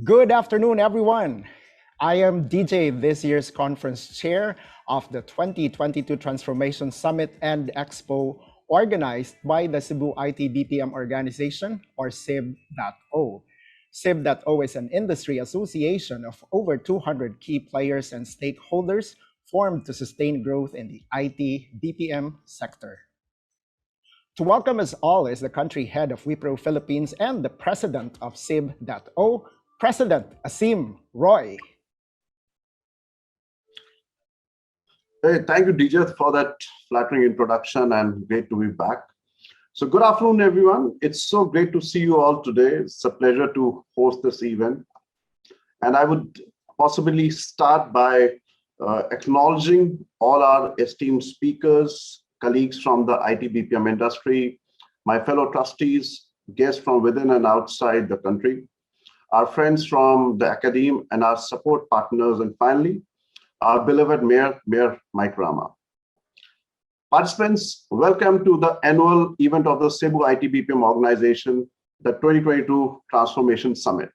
Good afternoon, everyone. I am DJ, this year's conference chair of the 2022 Transformation Summit and Expo organized by the Cebu IT BPM organization, or CIB.O. CIB.O is an industry association of over 200 key players and stakeholders formed to sustain growth in the IT BPM sector. To welcome us all is the country head of WIPRO Philippines and the president of CIB.O, President Aseem Roy. Hey, thank you, DJ, for that flattering introduction and great to be back. So good afternoon, everyone. It's so great to see you all today. It's a pleasure to host this event. And I would possibly start by acknowledging all our esteemed speakers, colleagues from the IT BPM industry, my fellow trustees, guests from within and outside the country, our friends from the academe and our support partners, and finally, our beloved Mayor Mike Rama. Participants, welcome to the annual event of the Cebu IT BPM organization, the 2022 Transformation Summit.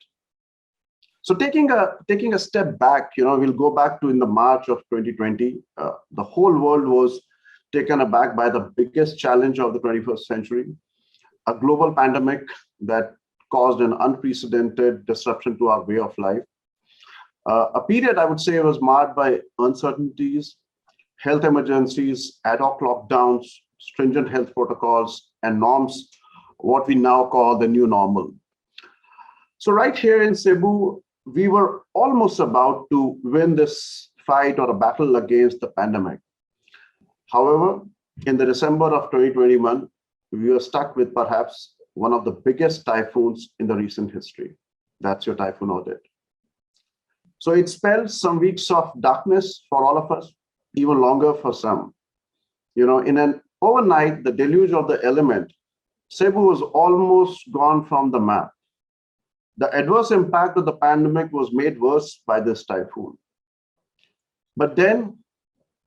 So taking a step back, we'll go back to in the March of 2020. The whole world was taken aback by the biggest challenge of the 21st century, a global pandemic that caused an unprecedented disruption to our way of life. A period, I would say, was marked by uncertainties, health emergencies, ad hoc lockdowns, stringent health protocols, and norms, what we now call the new normal. So right here in Cebu, we were almost about to win this fight or a battle against the pandemic. However, in the December of 2021, we were stuck with perhaps one of the biggest typhoons in the recent history. That's your typhoon audit. So it spelled some weeks of darkness for all of us, even longer for some. In an overnight, the deluge of the element, Cebu was almost gone from the map. The adverse impact of the pandemic was made worse by this typhoon. But then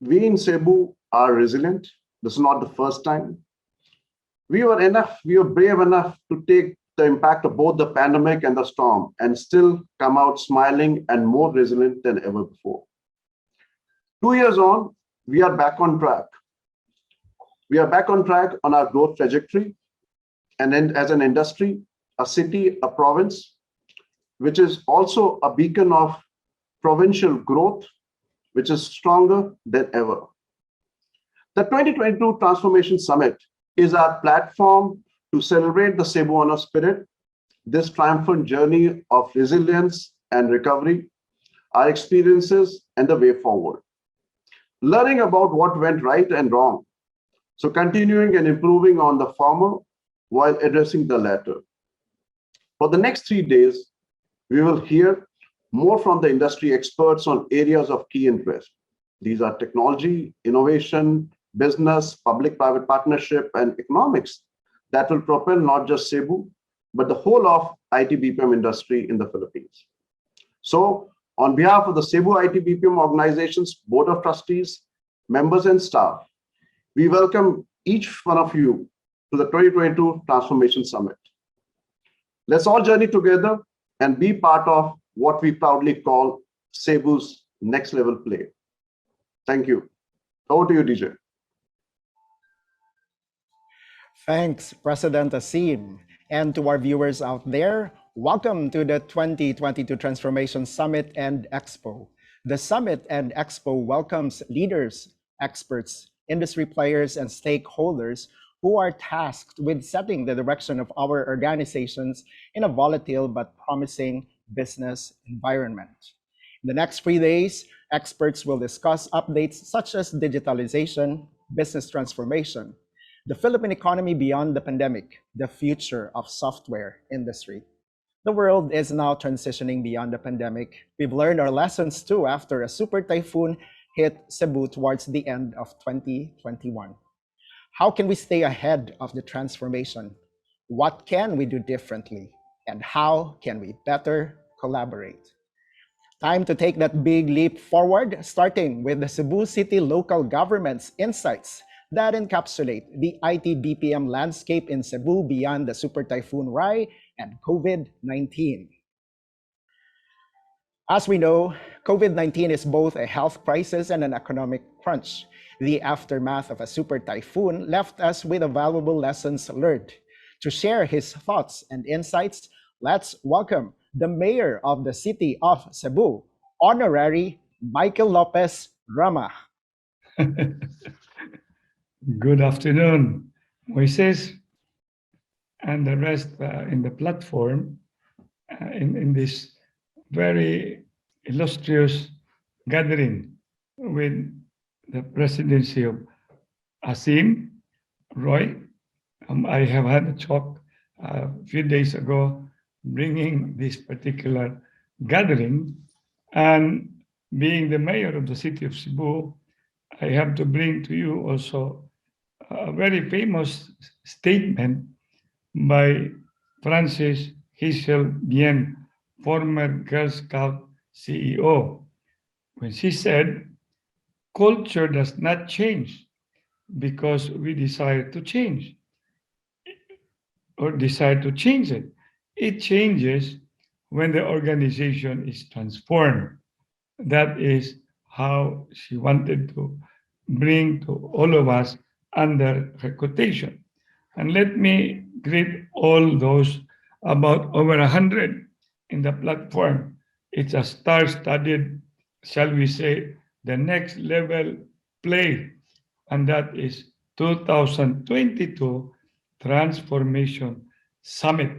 we in Cebu are resilient. This is not the first time. We were brave enough to take the impact of both the pandemic and the storm and still come out smiling and more resilient than ever before. 2 years on, we are back on track. We are back on track on our growth trajectory. And then as an industry, a city, a province, which is also a beacon of provincial growth, which is stronger than ever. The 2022 Transformation Summit is our platform to celebrate the Cebuano spirit, this triumphant journey of resilience and recovery, our experiences, and the way forward. Learning about what went right and wrong. So continuing and improving on the former while addressing the latter. For the next 3 days, we will hear more from the industry experts on areas of key interest. These are technology, innovation, business, public-private partnership, and economics that will propel not just Cebu, but the whole of IT BPM industry in the Philippines. So on behalf of the Cebu IT BPM organization's Board of Trustees, members and staff, we welcome each one of you to the 2022 Transformation Summit. Let's all journey together and be part of what we proudly call Cebu's next level play. Thank you. Over to you, DJ. Thanks, President Aseem. And to our viewers out there, welcome to the 2022 Transformation Summit and Expo. The Summit and Expo welcomes leaders, experts, industry players, and stakeholders who are tasked with setting the direction of our organizations in a volatile but promising business environment. In the next 3 days, experts will discuss updates such as digitalization, business transformation, the Philippine economy beyond the pandemic, the future of software industry. The world is now transitioning beyond the pandemic. We've learned our lessons too after a super typhoon hit Cebu towards the end of 2021. How can we stay ahead of the transformation? What can we do differently? And how can we better collaborate? Time to take that big leap forward, starting with the Cebu City local government's insights that encapsulate the IT BPM landscape in Cebu beyond the Super Typhoon Rai and COVID-19. As we know, COVID-19 is both a health crisis and an economic crunch. The aftermath of a super typhoon left us with valuable lessons learned. To share his thoughts and insights, let's welcome the mayor of the city of Cebu, Honorary Michael Lopez Rama. Good afternoon, Moises, and the rest in the platform in this very illustrious gathering with the presidency of Aseem, Roy. I have had a talk a few days ago bringing this particular gathering, and being the mayor of the city of Cebu, I have to bring to you also a very famous statement by Francis Hazel Bien, former Girl Scout CEO, when she said, culture does not change because we desire to change or decide to change it. It changes when the organization is transformed. That is how she wanted to bring to all of us under her quotation. And let me greet all those about over 100 in the platform. It's a star-studded, shall we say, the next level play, and that is 2022 Transformation Summit.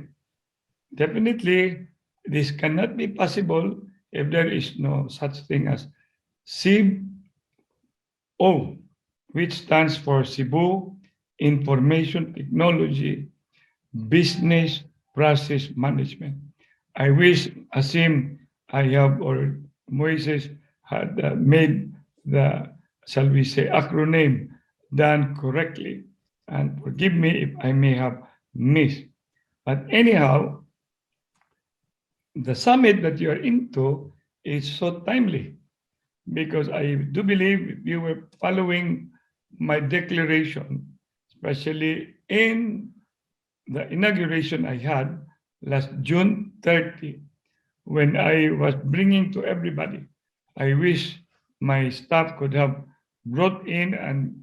Definitely, this cannot be possible if there is no such thing as CIB.O, which stands for Cebu Information Technology Business Process Management. I wish Aseem, I have, or Moises had made the, shall we say, acronym done correctly. And forgive me if I may have missed. But anyhow, the summit that you are into is so timely because I do believe you were following my declaration, especially in the inauguration I had last June 30, when I was bringing to everybody. I wish my staff could have brought in and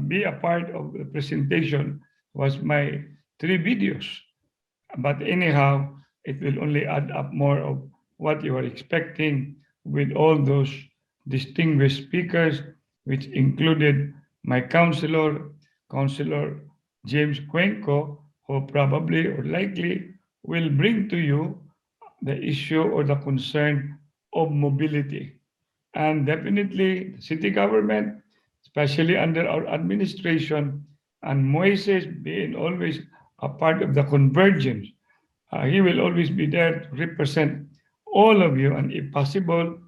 be a part of the presentation was my 3 videos. But anyhow, it will only add up more of what you are expecting with all those distinguished speakers, which included my Councillor James Cuenco, who probably or likely will bring to you the issue or the concern of mobility. And definitely the city government, especially under our administration, and Moises being always a part of the convergence, he will always be there to represent all of you. And if possible,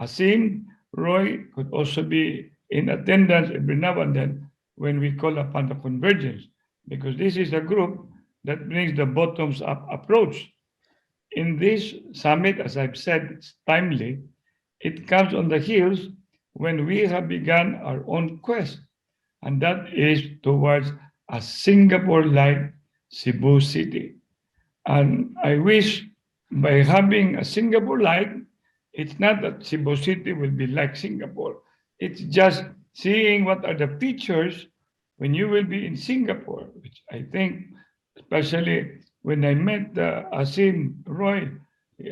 Aseem, Roy could also be in attendance every now and then when we call upon the convergence, because this is a group that brings the bottoms up approach. In this summit, as I've said, it's timely. It comes on the heels when we have begun our own quest, and that is towards a Singapore-like Cebu City. And I wish by having a Singapore-like, it's not that Cebu City will be like Singapore. It's just seeing what are the features when you will be in Singapore, which I think, especially when I met Aseem Roy,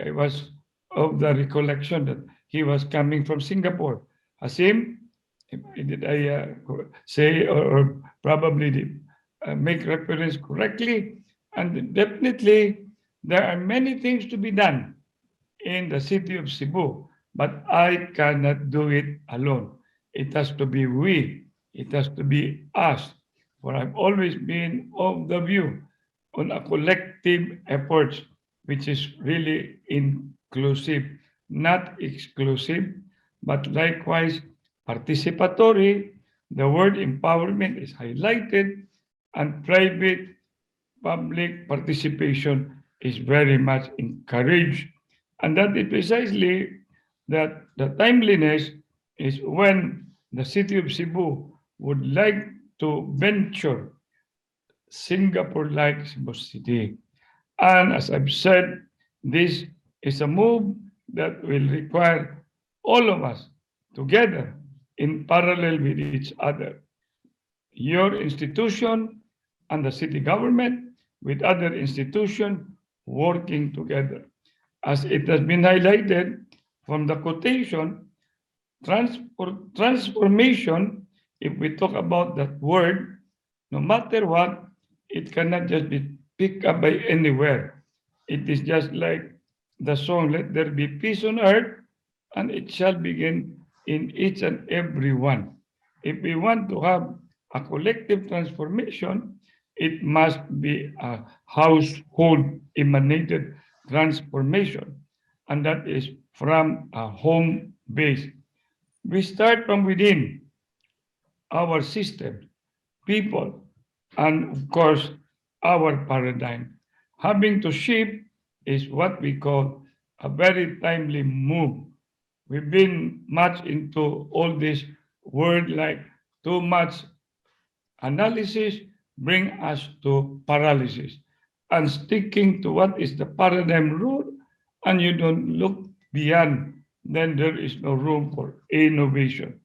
I was of the recollection that he was coming from Singapore. Aseem, did I say or probably did, make reference correctly? And definitely, there are many things to be done in the city of Cebu, but I cannot do it alone. It has to be we, it has to be us. For I've always been of the view on a collective effort, which is really inclusive, not exclusive, but likewise participatory. The word empowerment is highlighted, and private public participation is very much encouraged. And that is precisely that the timeliness is when the city of Cebu would like to venture Singapore-like Cebu City. And as I've said, this is a move that will require all of us together in parallel with each other. Your institution and the city government with other institutions working together. As it has been highlighted from the quotation, transformation, if we talk about that word, no matter what, it cannot just be picked up by anywhere. It is just like the song, let there be peace on earth, and it shall begin in each and every one. If we want to have a collective transformation, it must be a household emanated transformation, and that is from a home base. We start from within our system, people, and of course, our paradigm. Having to shift is what we call a very timely move. We've been much into all this word like too much analysis bring us to paralysis. And sticking to what is the paradigm rule and you don't look beyond, then there is no room for innovation.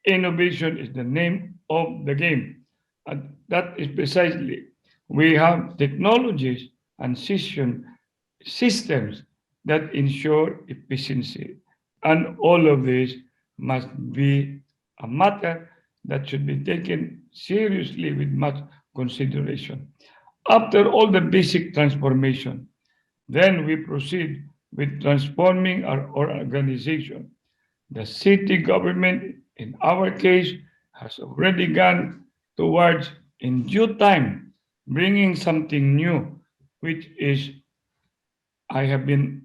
Innovation is the name of the game. And that is precisely, we have technologies and systems that ensure efficiency. And all of this must be a matter that should be taken seriously with much consideration. After all the basic transformation, then we proceed with transforming our organization. The city government, in our case, has already gone towards, in due time, bringing something new, which is I have been,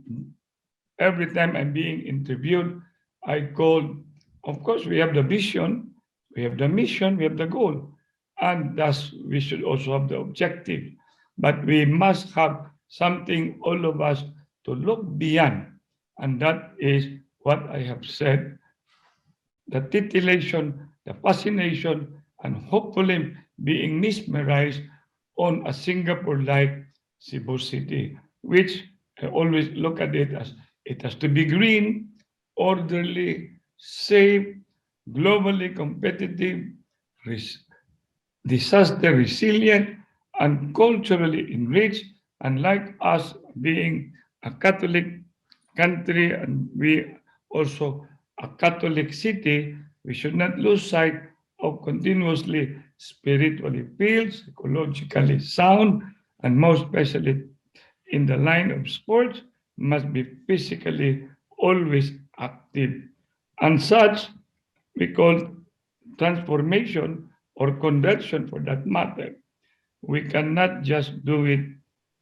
every time I'm being interviewed, I call, of course, we have the vision, we have the mission, we have the goal, and thus we should also have the objective. But we must have something, all of us, to look beyond. And that is what I have said, the titillation, the fascination, and hopefully being mesmerized on a Singapore-like Cebu City, which I always look at it as it has to be green, orderly, safe, globally competitive, disaster resilient, and culturally enriched. And like us being a Catholic country and we also a Catholic city, we should not lose sight of continuously spiritually filled, psychologically sound, and most especially in the line of sports, must be physically always active. And such we call transformation or conversion for that matter. We cannot just do it,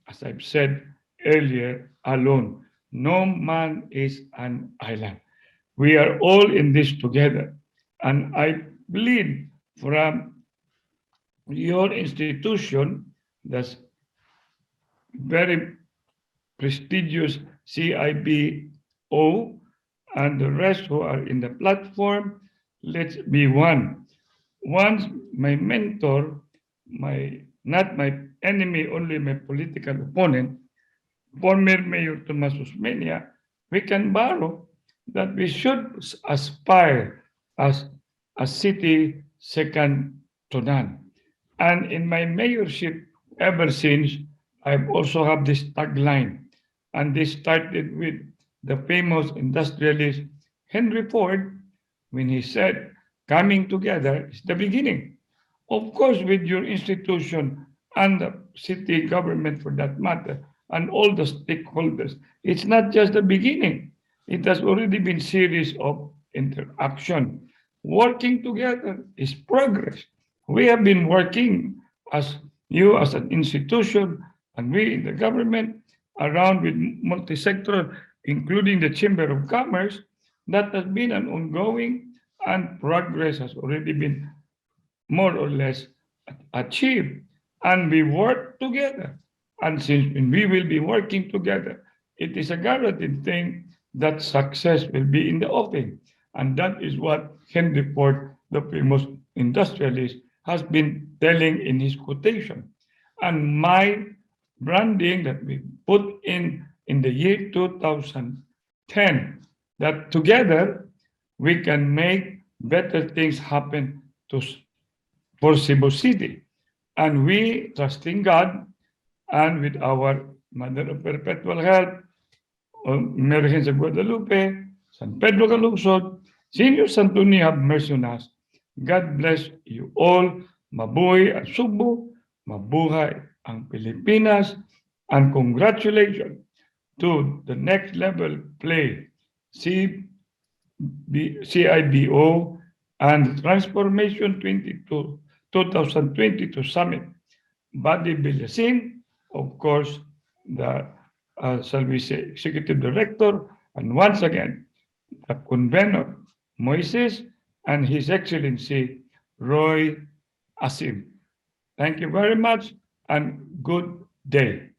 as I've said earlier, alone. No man is an island. We are all in this together. And I believe from your institution, that's very prestigious CIB.O, and the rest who are in the platform, let's be one. Once my mentor, my not my enemy, only my political opponent, former Mayor Tomas Osmeña, we can borrow that we should aspire as a city second to none. And in my mayorship, ever since, I've also have this tagline, and this started with the famous industrialist Henry Ford when he said, "Coming together is the beginning." Of course, with your institution and the city government for that matter, and all the stakeholders, it's not just the beginning. It has already been series of interaction. Working together is progress. We have been working as you as an institution and we in the government around with multi-sector, including the Chamber of Commerce, that has been an ongoing and progress has already been more or less achieved. And we work together. And since we will be working together, it is a guaranteed thing that success will be in the offing. And that is what Henry Ford, the famous industrialist, has been telling in his quotation. And my branding that we put in the year 2000 10. That together we can make better things happen for Cebu City. And we, trusting God, and with our Mother of Perpetual Help, Virgen sa Guadalupe, San Pedro Calungsod, Senior Santo Niño, have mercy on us. God bless you all. Mabuhay ang Cebu, mabuhay ang Pilipinas, and congratulations to the next level play, CIB.O and Transformation 2022 Summit. Buddy Villasin, of course, the shall we say, Executive Director, and once again, the convener, Moises, and His Excellency, Roy Aseem. Thank you very much, and good day.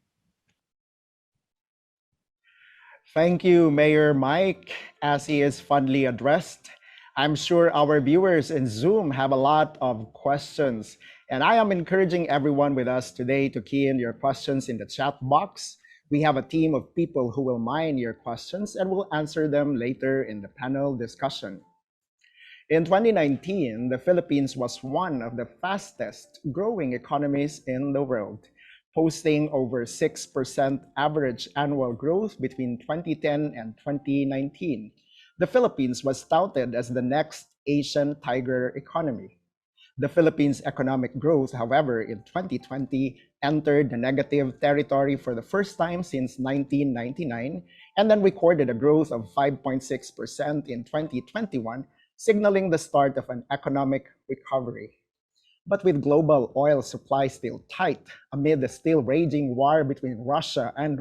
Thank you, Mayor Mike, as he is fondly addressed. I'm sure our viewers in Zoom have a lot of questions, and I am encouraging everyone with us today to key in your questions in the chat box. We have a team of people who will mine your questions and will answer them later in the panel discussion. In 2019, the Philippines was one of the fastest growing economies in the world, posting over 6% average annual growth between 2010 and 2019. The Philippines was touted as the next Asian tiger economy. The Philippines' economic growth, however, in 2020 entered the negative territory for the first time since 1999 and then recorded a growth of 5.6% in 2021, signaling the start of an economic recovery. But with global oil supply still tight amid the still raging war between Russia and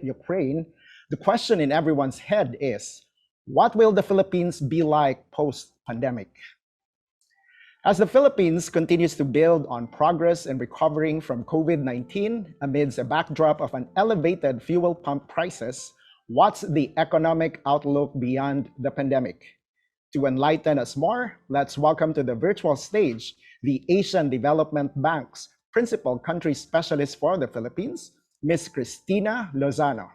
Ukraine, the question in everyone's head is, what will the Philippines be like post-pandemic? As the Philippines continues to build on progress in recovering from COVID-19 amidst a backdrop of an elevated fuel pump prices, what's the economic outlook beyond the pandemic? To enlighten us more, let's welcome to the virtual stage the Asian Development Bank's Principal Country Specialist for the Philippines, Ms. Christina Lozano.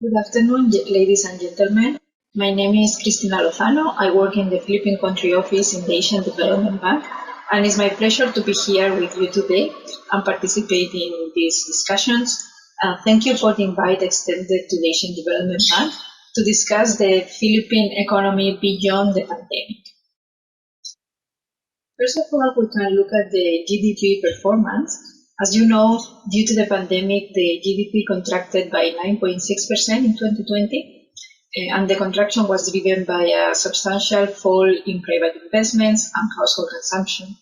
Good afternoon, ladies and gentlemen. My name is Christina Lozano. I work in the Philippine Country Office in the Asian Development Bank, and it's my pleasure to be here with you today and participate in these discussions. Thank you for the invite extended to the Asian Development Bank to discuss the Philippine economy beyond the pandemic. First of all, we can look at the GDP performance. As you know, due to the pandemic, the GDP contracted by 9.6% in 2020, and the contraction was driven by a substantial fall in private investments and household consumption.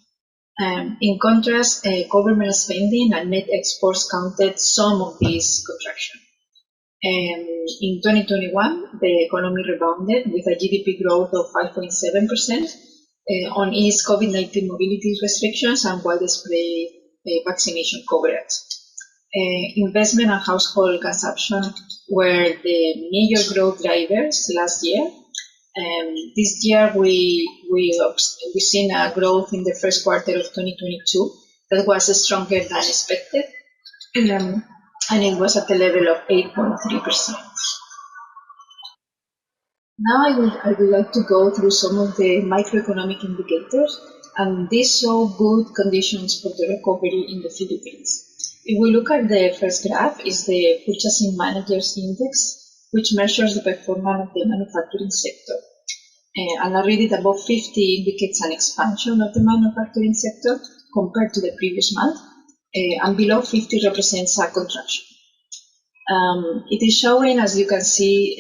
In contrast, government spending and net exports counted some of this contraction. In 2021, the economy rebounded with a GDP growth of 5.7% on eased COVID-19 mobility restrictions and widespread vaccination coverage. Investment and household consumption were the major growth drivers last year. This year, we've seen a growth in the first quarter of 2022 that was stronger than expected, and it was at the level of 8.3%. Now I would like to go through some of the microeconomic indicators, and these show good conditions for the recovery in the Philippines. If we look at the first graph, is the Purchasing Managers Index, which measures the performance of the manufacturing sector. And I read it above 50 indicates an expansion of the manufacturing sector compared to the previous month, and below 50 represents a contraction. It is showing, as you can see,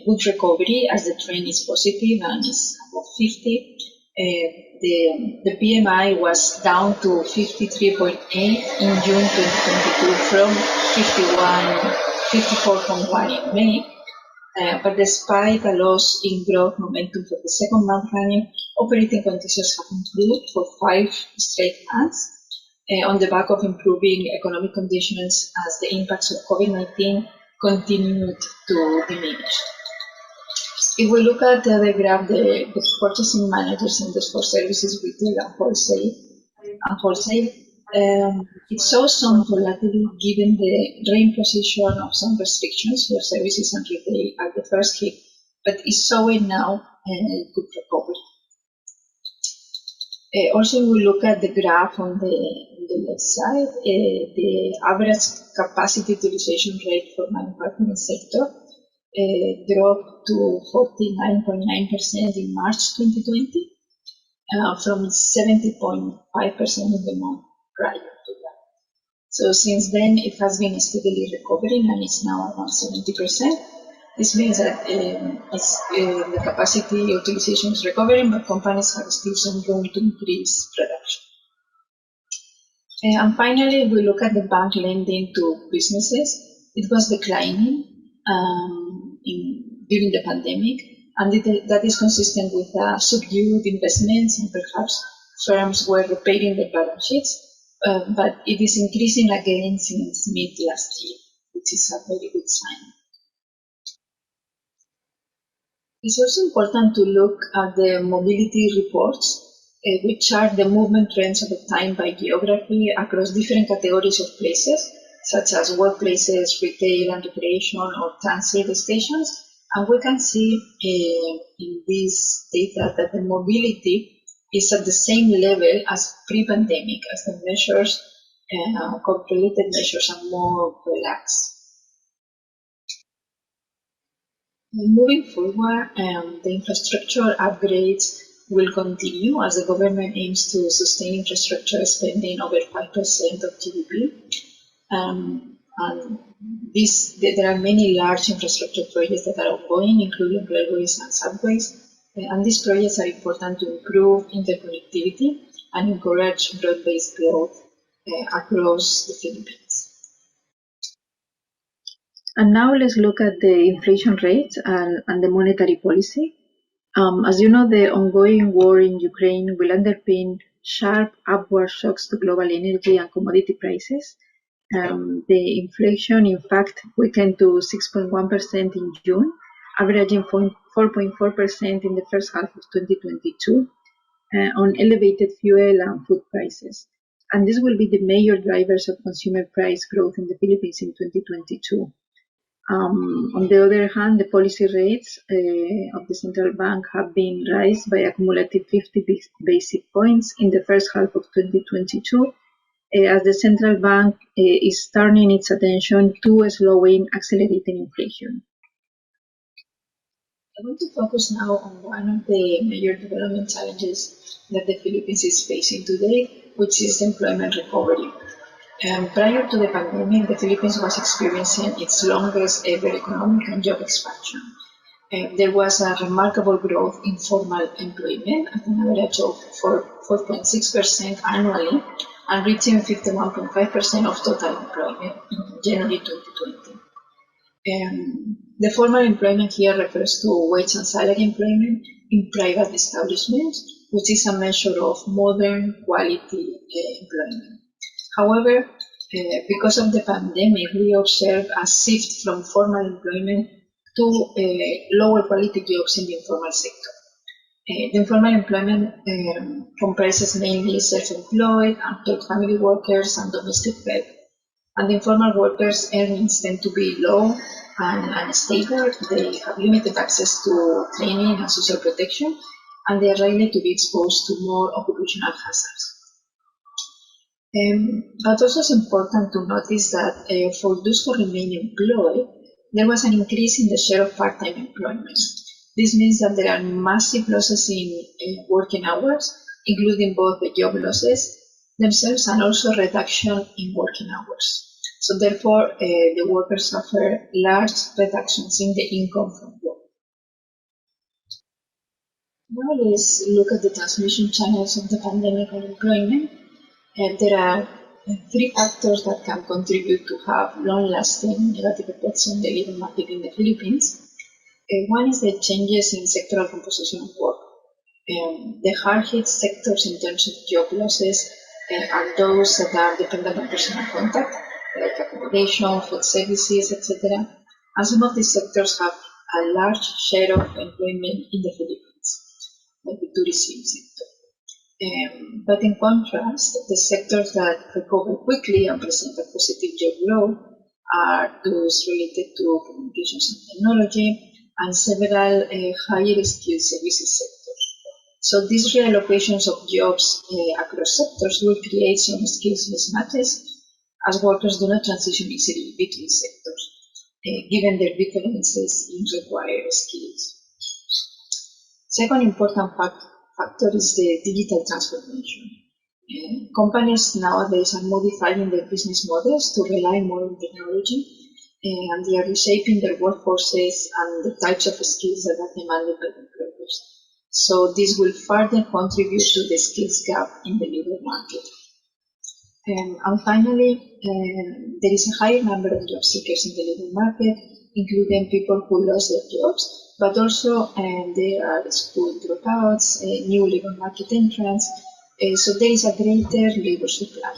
good recovery as the trend is positive and is above 50. The PMI was down to 53.8 in June 2022 from 54.1 in May. But despite a loss in growth momentum for the second month running, operating conditions have improved for 5 straight months. On the back of improving economic conditions as the impacts of COVID-19 continued to diminish. If we look at the other graph, the purchasing managers index for services, retail, and wholesale, it shows some volatility given the reimposition of some restrictions for services and retail at the first hit, but it's showing now good recovery. Also, we look at the graph on the left side, the average capacity utilization rate for manufacturing sector dropped to 49.9% in March 2020 from 70.5% in the month prior to that. So since then, it has been steadily recovering and it's now around 70%. This means that the capacity utilization is recovering, but companies have still some room to increase production. And finally, we look at the bank lending to businesses. It was declining during the pandemic, and that is consistent with subdued investments, and perhaps firms were repairing their balance sheets, but it is increasing again since mid last year, which is a very good sign. It's also important to look at the mobility reports, which are the movement trends over time by geography across different categories of places, such as workplaces, retail and recreation, or transit stations. And we can see in this data that the mobility is at the same level as pre-pandemic, as the measures, COVID-related measures are more relaxed. Moving forward, the infrastructure upgrades will continue as the government aims to sustain infrastructure spending over 5% of GDP. And there are many large infrastructure projects that are ongoing, including railways and subways. And these projects are important to improve interconnectivity and encourage broad-based growth across the Philippines. And now let's look at the inflation rate and the monetary policy. As you know, the ongoing war in Ukraine will underpin sharp upward shocks to global energy and commodity prices. The inflation, in fact, weakened to 6.1% in June, averaging 4.4% in the first half of 2022 on elevated fuel and food prices. And this will be the major drivers of consumer price growth in the Philippines in 2022. On the other hand, the policy rates of the central bank have been raised by a cumulative 50 basic points in the first half of 2022, as the central bank is turning its attention to slowing accelerating inflation. I want to focus now on one of the major development challenges that the Philippines is facing today, which is employment recovery. Prior to the pandemic, the Philippines was experiencing its longest ever economic and job expansion. There was a remarkable growth in formal employment at an average of 4.6% annually and reaching 51.5% of total employment in January 2020. The formal employment here refers to wage and salary employment in private establishments, which is a measure of modern quality employment. However, because of the pandemic, we observed a shift from formal employment to lower quality jobs in the informal sector. The informal employment comprises mainly self-employed, unpaid family workers, and domestic help. And the informal workers' earnings tend to be low and unstable. They have limited access to training and social protection, and they are likely to be exposed to more occupational hazards. But also it's important to notice that for those who remain employed, there was an increase in the share of part-time employment. This means that there are massive losses in working hours, including both the job losses themselves and also reduction in working hours. So therefore, the workers suffer large reductions in the income from work. Now let's look at the transmission channels of the pandemic on employment. There are three factors that can contribute to have long-lasting negative effects on the labor market in the Philippines. One is the changes in sectoral composition of work. The hard-hit sectors in terms of job losses are those that are dependent on personal contact, like accommodation, food services, etc. And some of these sectors have a large share of employment in the Philippines, like the tourism sector. But in contrast, the sectors that recover quickly and present a positive job growth are those related to communications and technology and several higher skilled services sectors. So these reallocations of jobs across sectors will create some skills mismatches as workers do not transition easily between sectors, given their differences in required skills. Second important factor is the digital transformation. Companies nowadays are modifying their business models to rely more on technology, and they are reshaping their workforces and the types of skills that are demanded by employers. So this will further contribute to the skills gap in the labor market. And finally, there is a higher number of job seekers in the labor market, including people who lost their jobs, but also there are school dropouts, new labor market entrants. So there is a greater labor supply.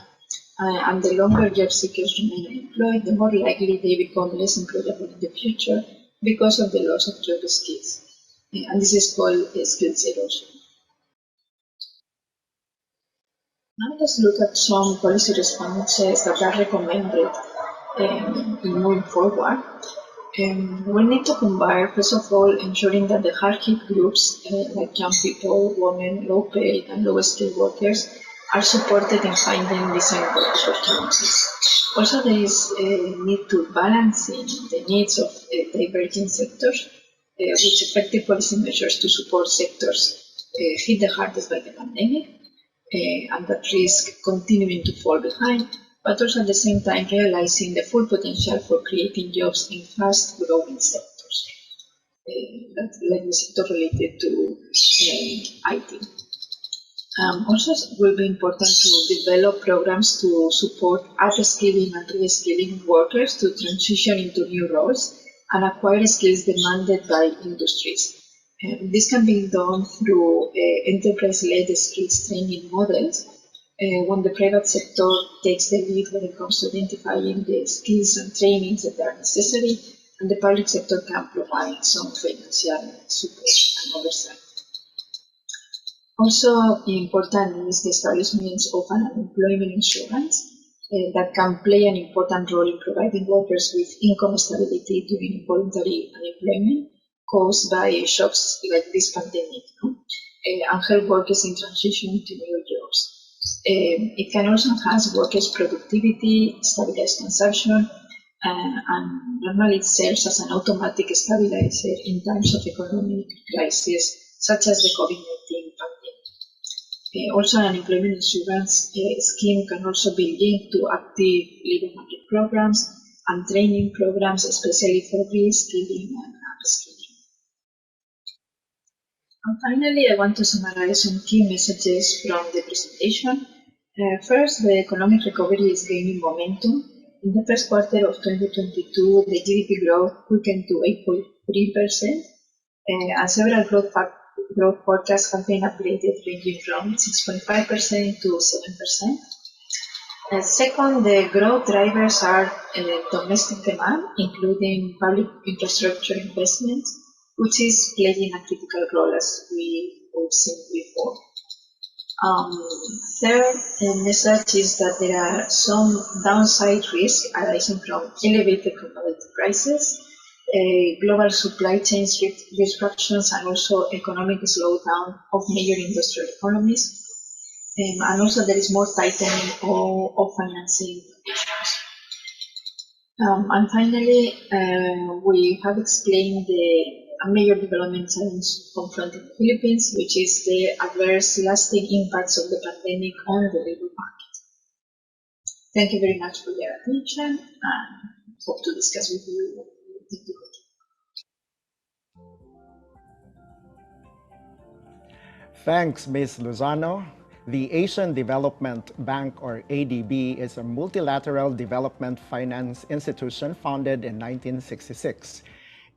And the longer job seekers remain unemployed, the more likely they become less employable in the future because of the loss of job skills. And this is called skills erosion. Now let's look at some policy responses that are recommended in moving forward. We need to combine, first of all, ensuring that the hard-hit groups like young people, women, low-paid and low-skilled workers are supported in finding decent work opportunities. Also, there is a need to balance the needs of diverging sectors with effective policy measures to support sectors hit the hardest by the pandemic and that risk continuing to fall behind, but also at the same time realizing the full potential for creating jobs in fast-growing sectors, like the sector related to IT. Also, it will be important to develop programs to support upskilling and reskilling workers to transition into new roles and acquire skills demanded by industries. This can be done through enterprise-led skills training models when the private sector takes the lead when it comes to identifying the skills and trainings that are necessary, and the public sector can provide some financial support and oversight. Also important is the establishment of an unemployment insurance that can play an important role in providing workers with income stability during involuntary unemployment caused by shocks like this pandemic, and help workers in transition to new jobs. It can also enhance workers' productivity, stabilize consumption, and normally it serves as an automatic stabilizer in times of economic crisis, such as the COVID-19 pandemic. Also, an unemployment insurance scheme can also be linked to active labor market programs and training programs, especially for reskilling and upskilling. And finally, I want to summarize some key messages from the presentation. First, the economic recovery is gaining momentum. In the first quarter of 2022, the GDP growth quickened to 8.3%, and several growth forecasts have been upgraded, ranging from 6.5% to 7%. Second, the growth drivers are domestic demand, including public infrastructure investments, which is playing a critical role as we've seen before. Third message is that there are some downside risks arising from elevated commodity prices, global supply chain disruptions, and also economic slowdown of major industrial economies. And also there is more tightening of financing conditions. And finally, we have explained a major development challenge confronting the Philippines, which is the adverse lasting impacts of the pandemic on the labor market. Thank you very much for your attention and hope to discuss with you. Thanks, Ms. Lozano. The Asian Development Bank, or ADB, is a multilateral development finance institution founded in 1966.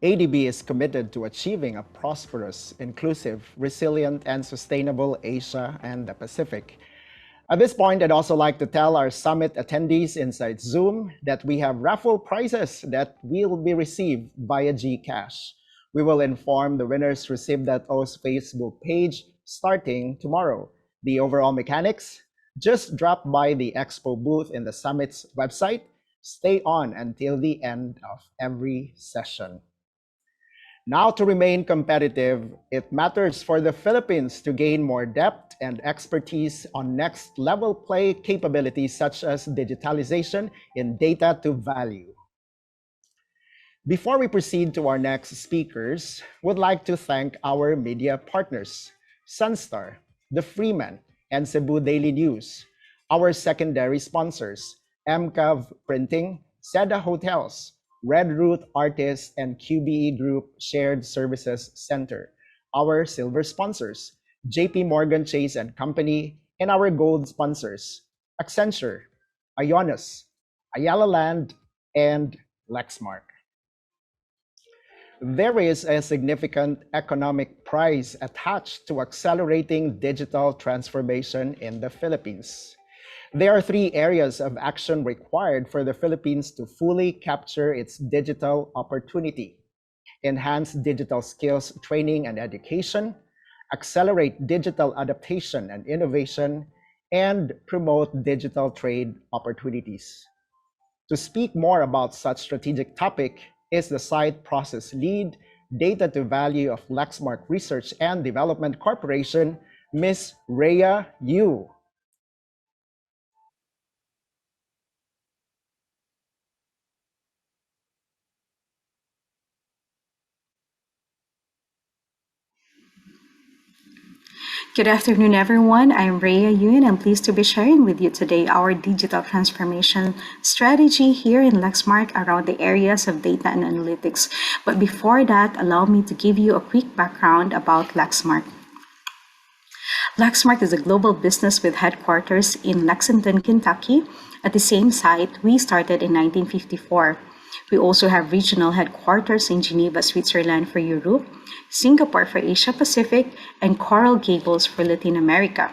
ADB is committed to achieving a prosperous, inclusive, resilient, and sustainable Asia and the Pacific. At this point, I'd also like to tell our summit attendees inside Zoom that we have raffle prizes that will be received via GCash. We will inform the winners through CIB.O's Facebook page starting tomorrow. The overall mechanics: just drop by the Expo booth in the summit's website. Stay on until the end of every session. Now, to remain competitive, it matters for the Philippines to gain more depth and expertise on next level play capabilities such as digitalization in data to value. Before we proceed to our next speakers, would like to thank our media partners, Sunstar, The Freeman, and Cebu Daily News, our secondary sponsors, MCAV Printing, Seda Hotels, Red Root Artists, and QBE Group Shared Services Center, our silver sponsors, JP Morgan Chase and Company, and our gold sponsors, Accenture, Ionis, Ayala Land, and Lexmark. There is a significant economic prize attached to accelerating digital transformation in the Philippines. There are three areas of action required for the Philippines to fully capture its digital opportunity: enhance digital skills training and education, accelerate digital adaptation and innovation, and promote digital trade opportunities. To speak more about such strategic topic is the site process lead, data to value of Lexmark Research and Development Corporation, Ms. Reah Yu. Good afternoon, everyone. I'm Reah Yu, and I'm pleased to be sharing with you today our digital transformation strategy here in Lexmark around the areas of data and analytics. But before that, allow me to give you a quick background about Lexmark. Lexmark is a global business with headquarters in Lexington, Kentucky. At the same site, we started in 1954. We also have regional headquarters in Geneva, Switzerland for Europe, Singapore for Asia Pacific, and Coral Gables for Latin America.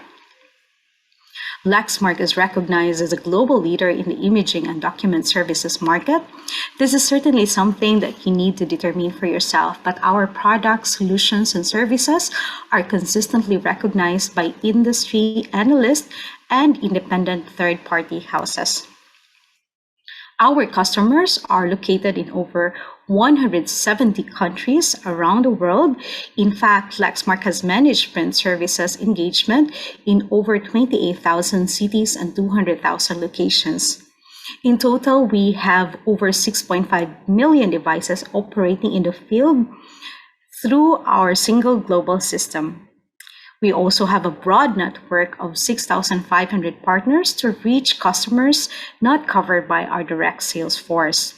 Lexmark is recognized as a global leader in the imaging and document services market. This is certainly something that you need to determine for yourself, but our products, solutions, and services are consistently recognized by industry analysts and independent third-party houses. Our customers are located in over 170 countries around the world. In fact, Lexmark has managed print services engagement in over 28,000 cities and 200,000 locations. In total, we have over 6.5 million devices operating in the field through our single global system. We also have a broad network of 6,500 partners to reach customers not covered by our direct sales force.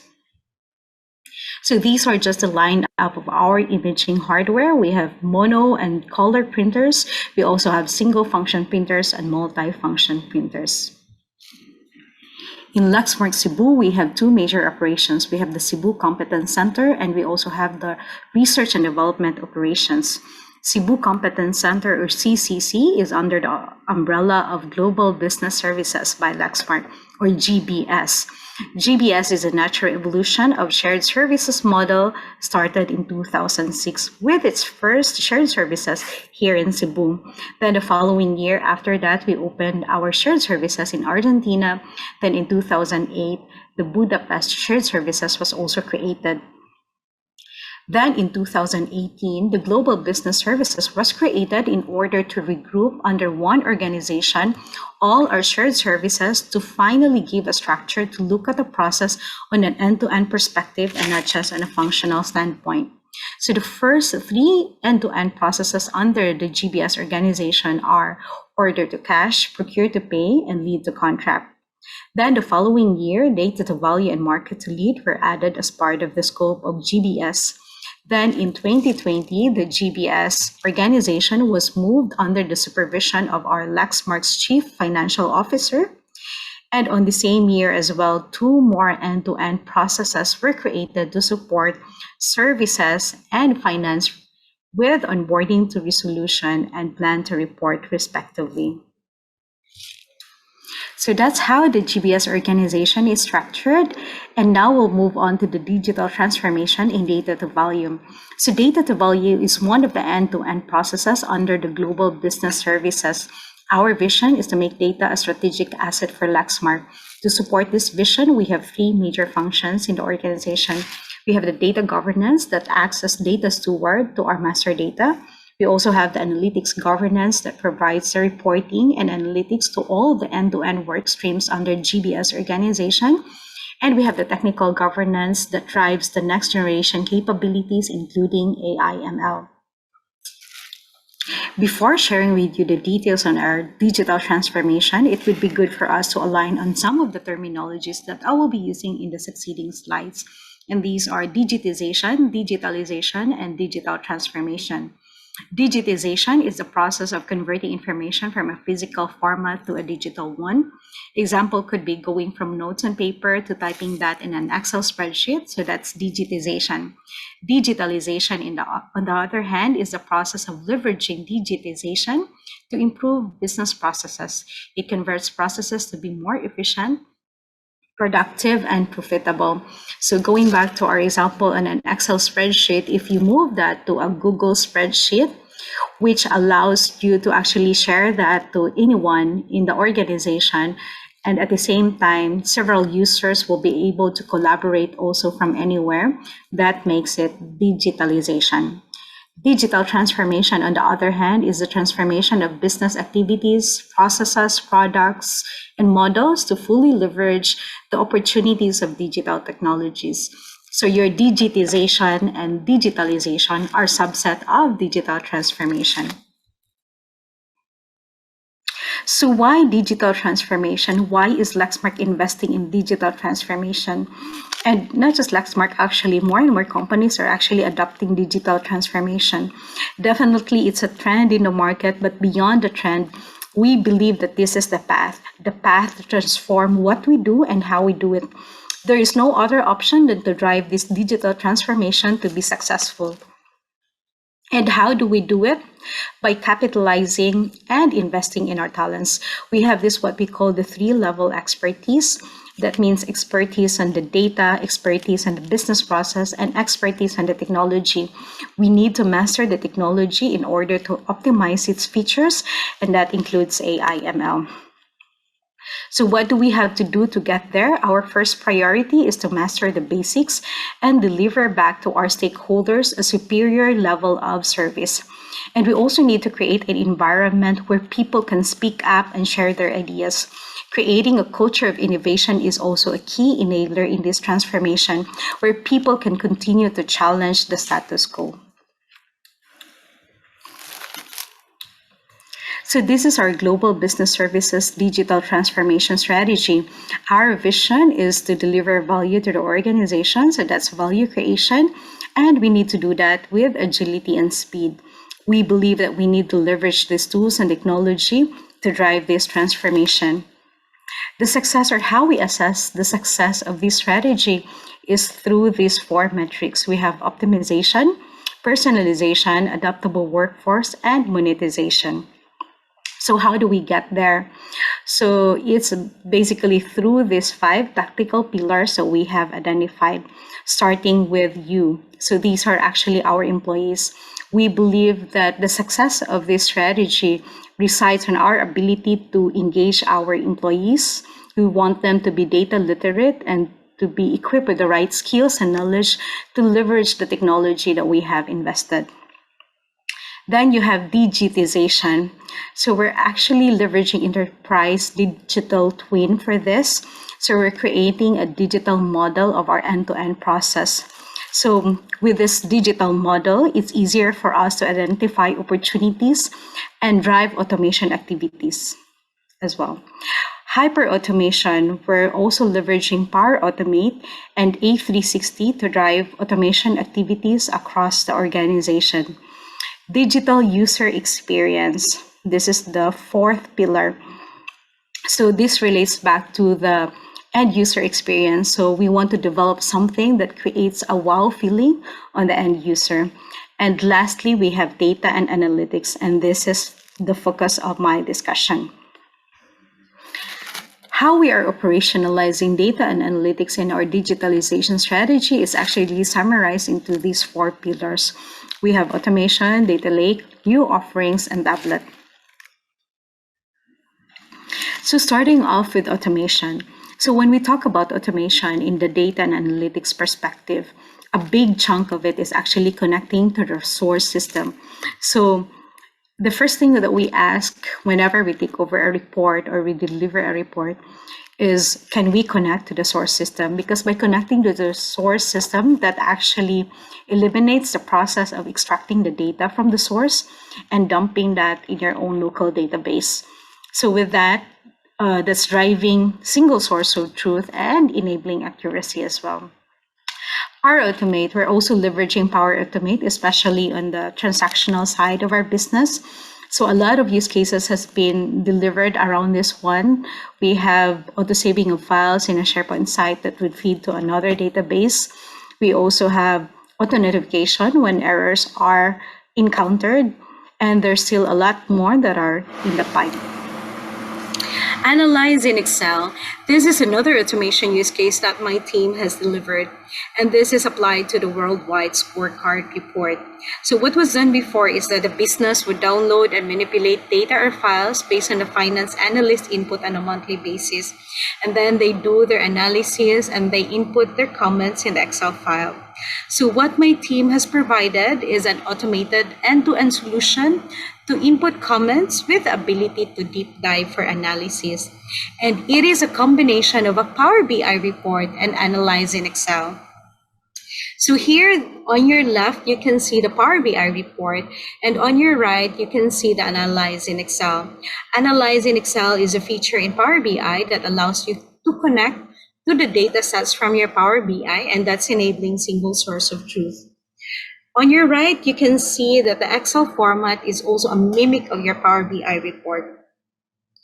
So these are just a lineup of our imaging hardware. We have mono and color printers. We also have single function printers and multi-function printers. In Lexmark Cebu, we have two major operations. We have the Cebu Competence Center, and we also have the Research and Development Operations. Cebu Competence Center, or CCC, is under the umbrella of Global Business Services by Lexmark, or GBS. GBS is a natural evolution of shared services model started in 2006 with its first shared services here in Cebu. Then the following year after that, we opened our shared services in Argentina. Then in 2008, the Budapest shared services was also created. Then in 2018, the Global Business Services was created in order to regroup under one organization all our shared services to finally give a structure to look at the process on an end-to-end perspective and not just on a functional standpoint. So the first three end-to-end processes under the GBS organization are order to cash, procure to pay, and lead to contract. Then the following year, data to value and market to lead were added as part of the scope of GBS. Then in 2020, the GBS organization was moved under the supervision of our Lexmark's Chief Financial Officer. And on the same year as well, two more end-to-end processes were created to support services and finance with onboarding to resolution and plan to report respectively. So that's how the GBS organization is structured. And now we'll move on to the digital transformation in data to value. So data to value is one of the end-to-end processes under the global business services. Our vision is to make data a strategic asset for Lexmark. To support this vision, we have three major functions in the organization. We have the data governance that acts as data steward to our master data. We also have the analytics governance that provides the reporting and analytics to all the end-to-end work streams under GBS organization. And we have the technical governance that drives the next generation capabilities, including AI/ML. Before sharing with you the details on our digital transformation, it would be good for us to align on some of the terminologies that I will be using in the succeeding slides. And these are digitization, digitalization, and digital transformation. Digitization is the process of converting information from a physical format to a digital one. Example could be going from notes on paper to typing that in an Excel spreadsheet. So that's digitization. Digitalization, on the other hand, is the process of leveraging digitization to improve business processes. It converts processes to be more efficient, productive, and profitable. So going back to our example on an Excel spreadsheet, if you move that to a Google spreadsheet, which allows you to actually share that to anyone in the organization, and at the same time, several users will be able to collaborate also from anywhere, that makes it digitalization. Digital transformation, on the other hand, is the transformation of business activities, processes, products, and models to fully leverage the opportunities of digital technologies. So your digitization and digitalization are subset of digital transformation. So why digital transformation? Why is Lexmark investing in digital transformation? And not just Lexmark, actually, more and more companies are actually adopting digital transformation. Definitely, it's a trend in the market, but beyond the trend, we believe that this is the path to transform what we do and how we do it. There is no other option than to drive this digital transformation to be successful. And how do we do it? By capitalizing and investing in our talents. We have this, what we call the 3-level expertise. That means expertise on the data, expertise on the business process, and expertise on the technology. We need to master the technology in order to optimize its features, and that includes AI/ML. So what do we have to do to get there? Our first priority is to master the basics and deliver back to our stakeholders a superior level of service. And we also need to create an environment where people can speak up and share their ideas. Creating a culture of innovation is also a key enabler in this transformation, where people can continue to challenge the status quo. So this is our global business services digital transformation strategy. Our vision is to deliver value to the organization, so that's value creation, and we need to do that with agility and speed. We believe that we need to leverage these tools and technology to drive this transformation. The success, or how we assess the success of this strategy, is through these 4 metrics. We have optimization, personalization, adaptable workforce, and monetization. So how do we get there? So it's basically through these 5 tactical pillars that we have identified, starting with you. So these are actually our employees. We believe that the success of this strategy resides in our ability to engage our employees. We want them to be data literate and to be equipped with the right skills and knowledge to leverage the technology that we have invested. Then you have digitization. So we're actually leveraging enterprise digital twin for this. So we're creating a digital model of our end-to-end process. So with this digital model, it's easier for us to identify opportunities and drive automation activities as well. Hyper-automation, we're also leveraging Power Automate and A360 to drive automation activities across the organization. Digital user experience, this is the 4th pillar. So this relates back to the end user experience. So we want to develop something that creates a wow feeling on the end user. And lastly, we have data and analytics, and this is the focus of my discussion. How we are operationalizing data and analytics in our digitalization strategy is actually summarized into these 4 pillars. We have automation, data lake, new offerings, and tablet. So starting off with automation. So when we talk about automation in the data and analytics perspective, a big chunk of it is actually connecting to the source system. So the first thing that we ask whenever we take over a report or we deliver a report is, can we connect to the source system? Because by connecting to the source system, that actually eliminates the process of extracting the data from the source and dumping that in your own local database. So with that, that's driving single source of truth and enabling accuracy as well. Power Automate, we're also leveraging Power Automate, especially on the transactional side of our business. So a lot of use cases has been delivered around this one. We have auto-saving of files in a SharePoint site that would feed to another database. We also have auto-notification when errors are encountered, and there's still a lot more that are in the pipe. Analyze in Excel. This is another automation use case that my team has delivered, and this is applied to the worldwide scorecard report. So what was done before is that the business would download and manipulate data or files based on the finance analyst input on a monthly basis, and then they do their analysis and they input their comments in the Excel file. So what my team has provided is an automated end-to-end solution to input comments with the ability to deep dive for analysis. And it is a combination of a Power BI report and Analyze in Excel. So here on your left, you can see the Power BI report, and on your right, you can see the Analyze in Excel. Analyze in Excel is a feature in Power BI that allows you to connect to the data sets from your Power BI, and that's enabling single source of truth. On your right, you can see that the Excel format is also a mimic of your Power BI report.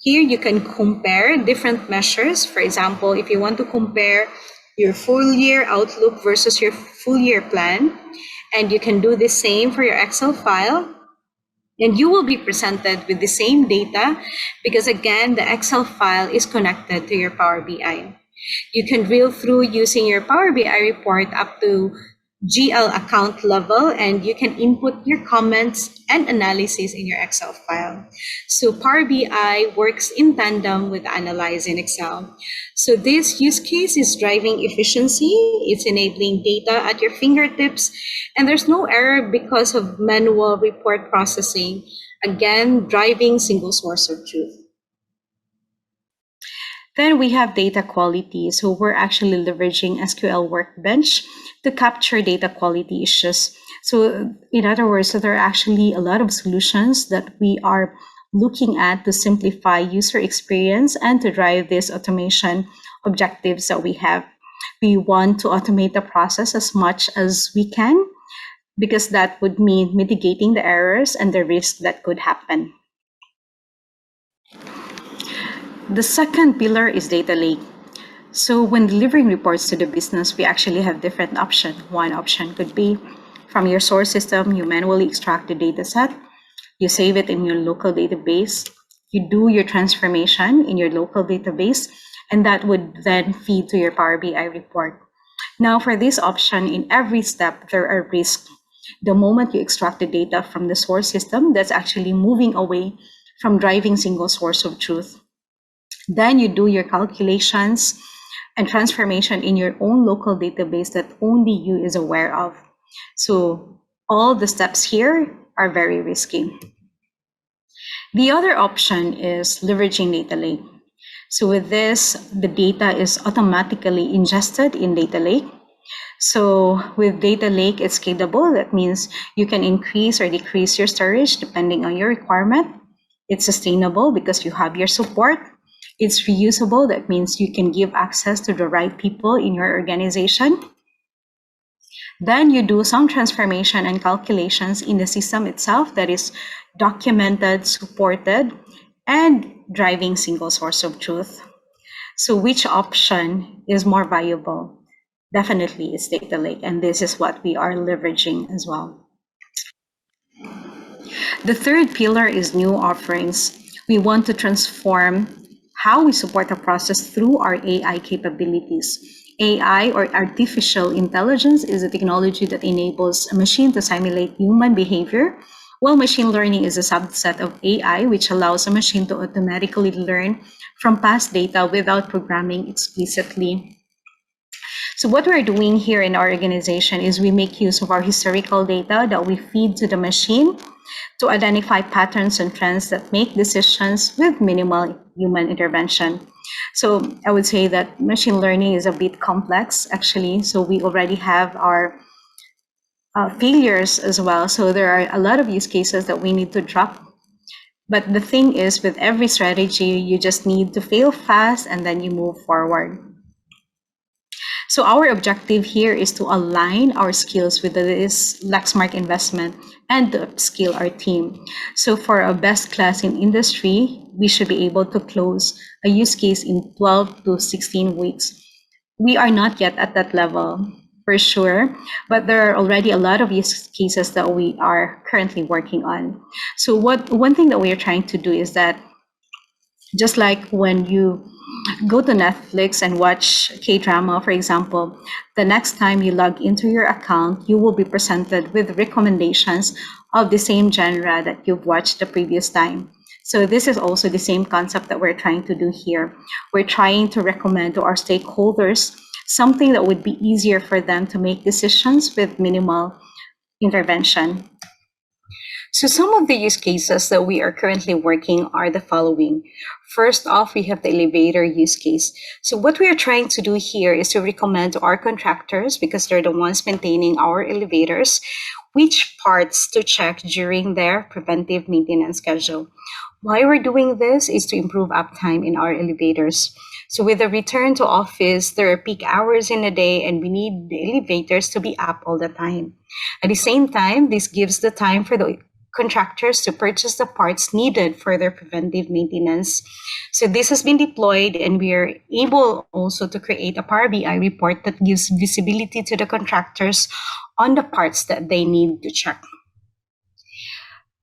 Here you can compare different measures. For example, if you want to compare your full year outlook versus your full year plan, and you can do the same for your Excel file, and you will be presented with the same data because again, the Excel file is connected to your Power BI. You can drill through using your Power BI report up to GL account level, and you can input your comments and analysis in your Excel file. So Power BI works in tandem with Analyze in Excel. So this use case is driving efficiency, it's enabling data at your fingertips, and there's no error because of manual report processing, again, driving single source of truth. Then we have data quality. So we're actually leveraging SQL Workbench to capture data quality issues. So in other words, so there are actually a lot of solutions that we are looking at to simplify user experience and to drive these automation objectives that we have. We want to automate the process as much as we can because that would mean mitigating the errors and the risk that could happen. The second pillar is data lake. So when delivering reports to the business, we actually have different options. One option could be from your source system, you manually extract the data set, you save it in your local database, you do your transformation in your local database, and that would then feed to your Power BI report. Now for this option, in every step, there are risks. The moment you extract the data from the source system, that's actually moving away from driving single source of truth. Then you do your calculations and transformation in your own local database that only you is aware of. So all the steps here are very risky. The other option is leveraging data lake. So with this, the data is automatically ingested in data lake. So with data lake, it's scalable. That means you can increase or decrease your storage depending on your requirement. It's sustainable because you have your support. It's reusable. That means you can give access to the right people in your organization. Then you do some transformation and calculations in the system itself that is documented, supported, and driving single source of truth. So which option is more valuable? Definitely it's data lake, and this is what we are leveraging as well. The third pillar is new offerings. We want to transform how we support the process through our AI capabilities. AI, or artificial intelligence, is a technology that enables a machine to simulate human behavior, while machine learning is a subset of AI, which allows a machine to automatically learn from past data without programming explicitly. So what we're doing here in our organization is we make use of our historical data that we feed to the machine to identify patterns and trends that make decisions with minimal human intervention. So I would say that machine learning is a bit complex, actually. So we already have our failures as well. So there are a lot of use cases that we need to drop. But the thing is, with every strategy, you just need to fail fast and then you move forward. So our objective here is to align our skills with this Lexmark investment and to upskill our team. So for a best class in industry, we should be able to close a use case in 12 to 16 weeks. We are not yet at that level for sure, but there are already a lot of use cases that we are currently working on. So one thing that we are trying to do is that just like when you go to Netflix and watch K-drama, for example, the next time you log into your account, you will be presented with recommendations of the same genre that you've watched the previous time. So this is also the same concept that we're trying to do here. We're trying to recommend to our stakeholders something that would be easier for them to make decisions with minimal intervention. So some of the use cases that we are currently working are the following. First off, we have the elevator use case. So what we are trying to do here is to recommend to our contractors, because they're the ones maintaining our elevators, which parts to check during their preventive maintenance schedule. Why we're doing this is to improve uptime in our elevators. So with the return to office, there are peak hours in the day and we need the elevators to be up all the time. At the same time, this gives the time for the contractors to purchase the parts needed for their preventive maintenance. So this has been deployed and we are able also to create a Power BI report that gives visibility to the contractors on the parts that they need to check.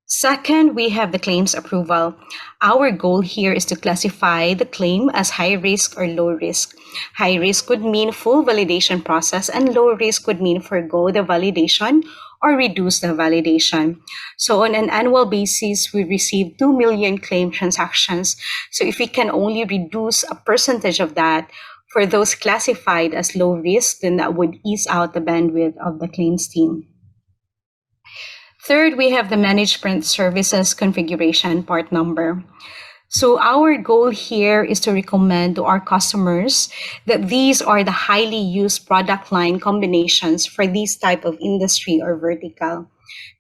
Second, we have the claims approval. Our goal here is to classify the claim as high risk or low risk. High risk would mean full validation process and low risk would mean forgo the validation or reduce the validation. So on an annual basis, we receive 2 million claim transactions. So if we can only reduce a percentage of that for those classified as low risk, then that would ease out the bandwidth of the claims team. Third, we have the management services configuration part number. So our goal here is to recommend to our customers that these are the highly used product line combinations for this type of industry or vertical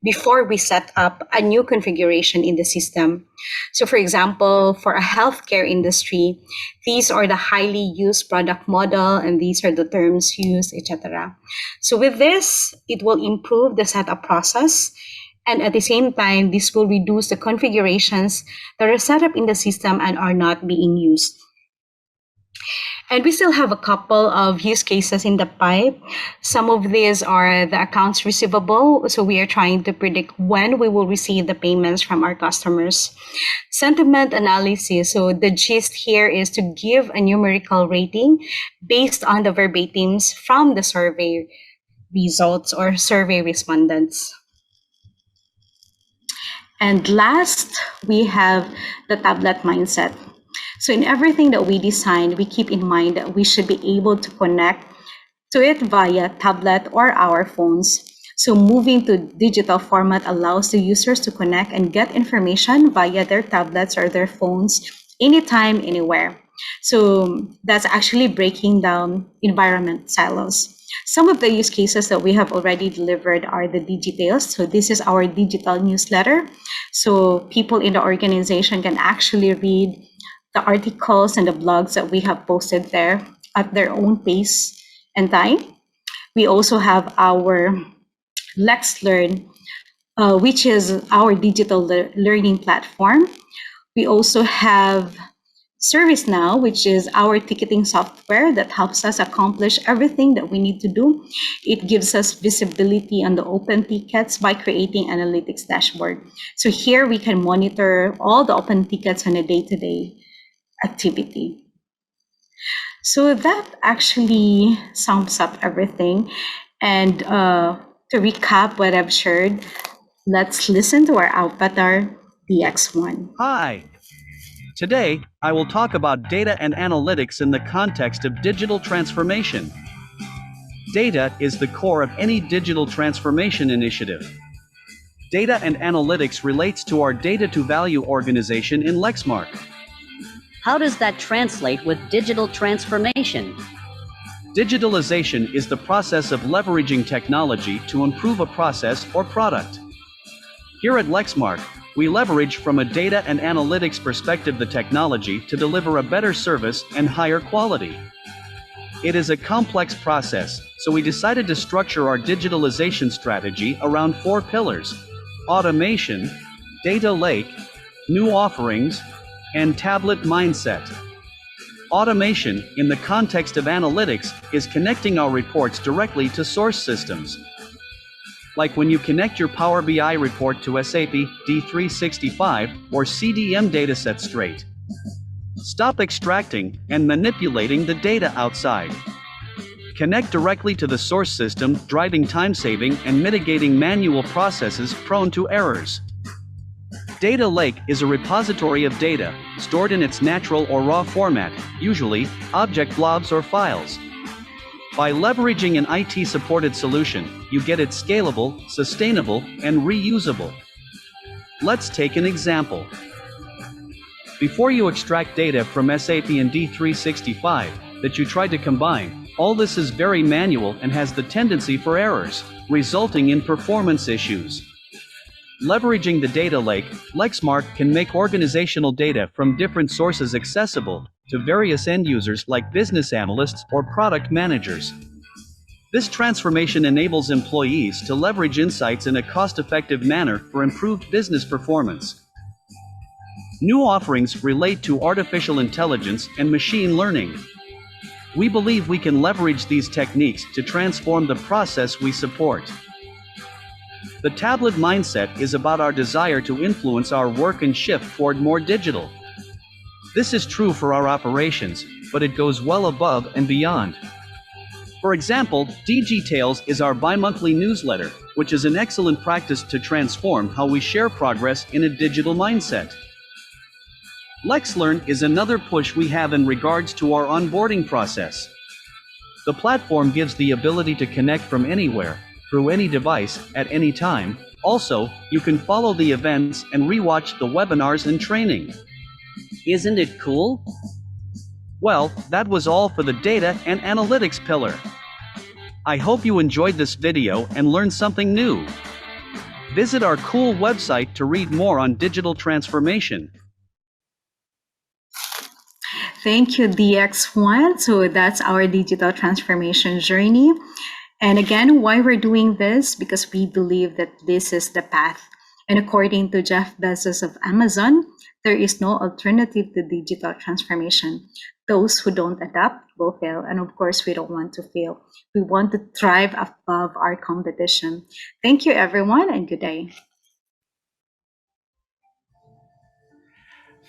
before we set up a new configuration in the system. So for example, for a healthcare industry, these are the highly used product model and these are the terms used, etc. So with this, it will improve the setup process. And at the same time, this will reduce the configurations that are set up in the system and are not being used. And we still have a couple of use cases in the pipe. Some of these are the accounts receivable. So we are trying to predict when we will receive the payments from our customers. Sentiment analysis. So the gist here is to give a numerical rating based on the verbatims from the survey results or survey respondents. And last, we have the tablet mindset. So in everything that we design, we keep in mind that we should be able to connect to it via tablet or our phones. So moving to digital format allows the users to connect and get information via their tablets or their phones anytime, anywhere. So that's actually breaking down environment silos. Some of the use cases that we have already delivered are the Digitales. So this is our digital newsletter. So people in the organization can actually read the articles and the blogs that we have posted there at their own pace and time. We also have our LexLearn, which is our digital learning platform. We also have ServiceNow, which is our ticketing software that helps us accomplish everything that we need to do. It gives us visibility on the open tickets by creating analytics dashboard. So here we can monitor all the open tickets on a day-to-day activity. So that actually sums up everything. And to recap what I've shared, let's listen to our avatar, DX1. Hi. Today, I will talk about data and analytics in the context of digital transformation. Data is the core of any digital transformation initiative. Data and analytics relates to our data to value organization in Lexmark. How does that translate with digital transformation? Digitalization is the process of leveraging technology to improve a process or product. Here at Lexmark, we leverage from a data and analytics perspective the technology to deliver a better service and higher quality. It is a complex process, so we decided to structure our digitalization strategy around 4 pillars: automation, data lake, new offerings, and tablet mindset. Automation, in the context of analytics, is connecting our reports directly to source systems. Like when you connect your Power BI report to SAP D365 or CDM dataset straight. Stop extracting and manipulating the data outside. Connect directly to the source system, driving time saving and mitigating manual processes prone to errors. Data lake is a repository of data, stored in its natural or raw format, usually object blobs or files. By leveraging an IT-supported solution, you get it scalable, sustainable, and reusable. Let's take an example. Before you extract data from SAP and D365 that you tried to combine, all this is very manual and has the tendency for errors, resulting in performance issues. Leveraging the data lake, Lexmark can make organizational data from different sources accessible to various end users like business analysts or product managers. This transformation enables employees to leverage insights in a cost-effective manner for improved business performance. New offerings relate to artificial intelligence and machine learning. We believe we can leverage these techniques to transform the process we support. The tablet mindset is about our desire to influence our work and shift toward more digital. This is true for our operations, but it goes well above and beyond. For example, Digitales is our bi-monthly newsletter, which is an excellent practice to transform how we share progress in a digital mindset. LexLearn is another push we have in regards to our onboarding process. The platform gives the ability to connect from anywhere, through any device, at any time. Also, you can follow the events and rewatch the webinars and training. Isn't it cool? Well, that was all for the data and analytics pillar. I hope you enjoyed this video and learned something new. Visit our cool website to read more on digital transformation. Thank you, DX1. So that's our digital transformation journey. And again, why we're doing this? Because we believe that this is the path. And according to Jeff Bezos of Amazon, there is no alternative to digital transformation. Those who don't adapt will fail. And of course, we don't want to fail. We want to thrive above our competition. Thank you, everyone, and good day.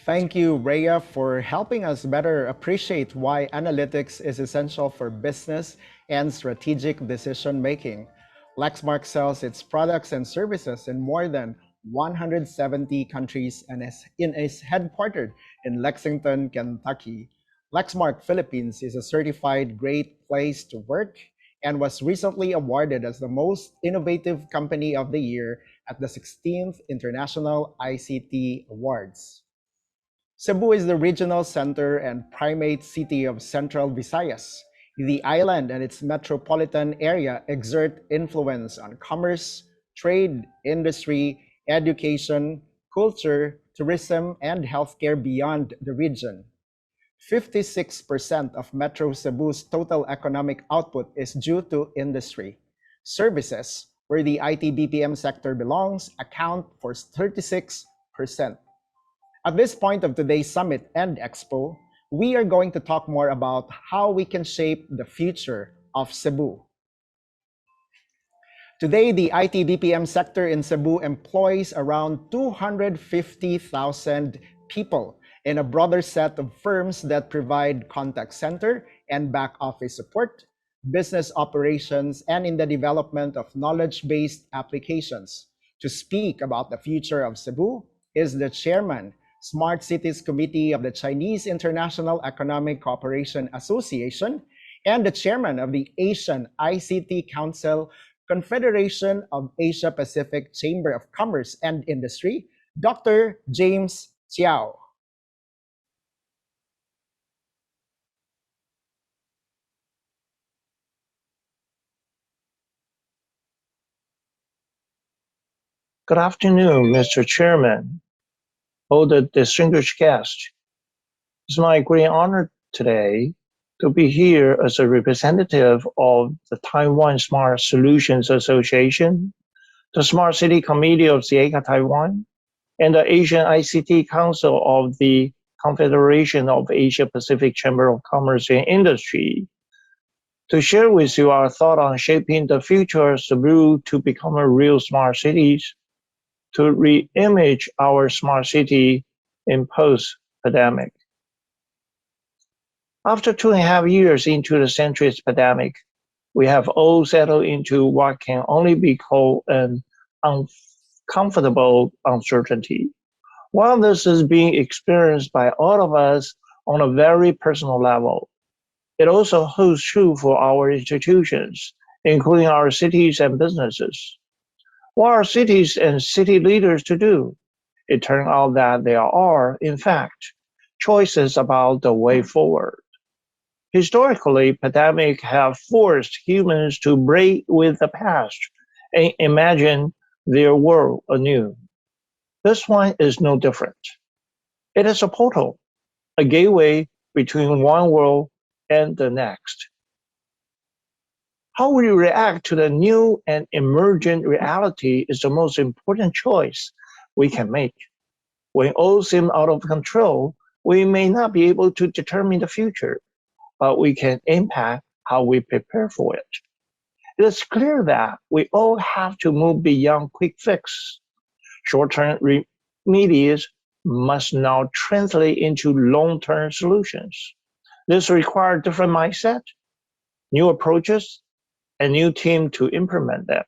Thank you, Reah, for helping us better appreciate why analytics is essential for business and strategic decision making. Lexmark sells its products and services in more than 170 countries and is headquartered in Lexington, Kentucky. Lexmark Philippines is a certified Great Place to Work and was recently awarded as the most innovative company of the year at the 16th International ICT Awards. Cebu is the regional center and primate city of Central Visayas. The island and its metropolitan area exert influence on commerce, trade, industry, education, culture, tourism, and healthcare beyond the region. 56% of Metro Cebu's total economic output is due to industry. Services, where the IT BPM sector belongs, account for 36%. At this point of today's summit and expo, we are going to talk more about how we can shape the future of Cebu. Today, the IT BPM sector in Cebu employs around 250,000 people in a broader set of firms that provide contact center and back office support, business operations, and in the development of knowledge-based applications. To speak about the future of Cebu is the chairman, Smart Cities Committee of the Chinese International Economic Cooperation Association, and the chairman of the Asian ICT Council, Confederation of Asia Pacific Chamber of Commerce and Industry, Dr. James Chiao. Good afternoon, Mr. Chairman, all the distinguished guests. It's my great honor today to be here as a representative of the Taiwan Smart Solutions Association, the Smart City Committee of CIECA Taiwan, and the Asian ICT Council of the Confederation of Asia Pacific Chamber of Commerce and Industry, to share with you our thought on shaping the future of Cebu to become a real smart cities, to re-image our smart city in post-pandemic. After 2.5 years into the century's pandemic, we have all settled into what can only be called an uncomfortable uncertainty. While this is being experienced by all of us on a very personal level, it also holds true for our institutions, including our cities and businesses. What are cities and city leaders to do? It turned out that there are, in fact, choices about the way forward. Historically, pandemics have forced humans to break with the past and imagine their world anew. This one is no different. It is a portal, a gateway between one world and the next. How we react to the new and emergent reality is the most important choice we can make. When all seem out of control, we may not be able to determine the future, but we can impact how we prepare for it. It is clear that we all have to move beyond quick fix. Short-term remedies must now translate into long-term solutions. This requires different mindset, new approaches, a new team to implement them.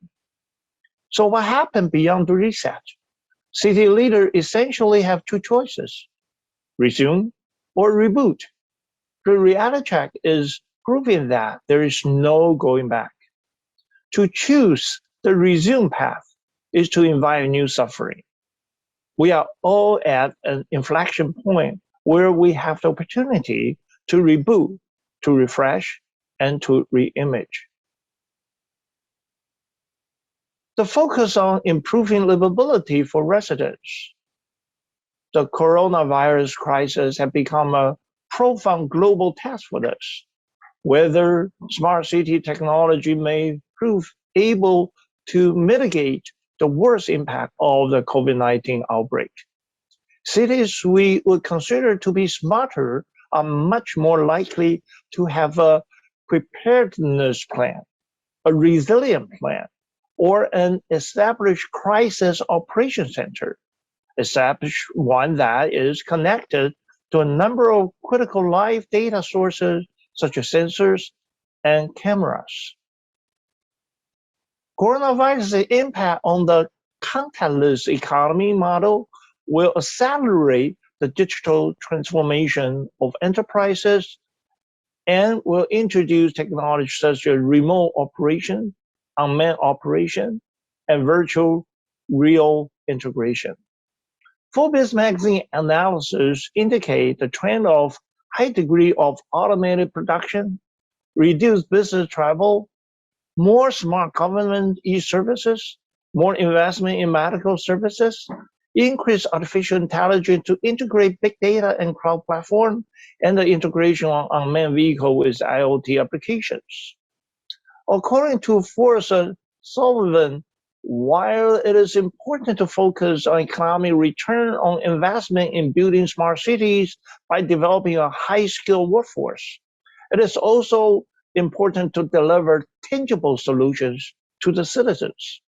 So what happened beyond the reset? City leaders essentially have two choices: resume or reboot. The reality check is proving that there is no going back. To choose the resume path is to invite new suffering. We are all at an inflection point where we have the opportunity to reboot, to refresh, and to re-image. The focus on improving livability for residents. The coronavirus crisis has become a profound global test for this. Whether smart city technology may prove able to mitigate the worst impact of the COVID-19 outbreak. Cities we would consider to be smarter are much more likely to have a preparedness plan, a resilient plan, or an established crisis operation center, establish one that is connected to a number of critical live data sources such as sensors and cameras. Coronavirus' impact on the contactless economy model will accelerate the digital transformation of enterprises and will introduce technology such as remote operation, unmanned operation, and virtual real integration. Forbes magazine analysis indicate the trend of high degree of automated production, reduced business travel, more smart government e-services, more investment in medical services, increased artificial intelligence to integrate big data and cloud platform, and the integration of unmanned vehicle with IoT applications. According to Forrest Sullivan, while it is important to focus on economic return on investment in building smart cities by developing a high-skilled workforce, it is also important to deliver tangible solutions to the citizens.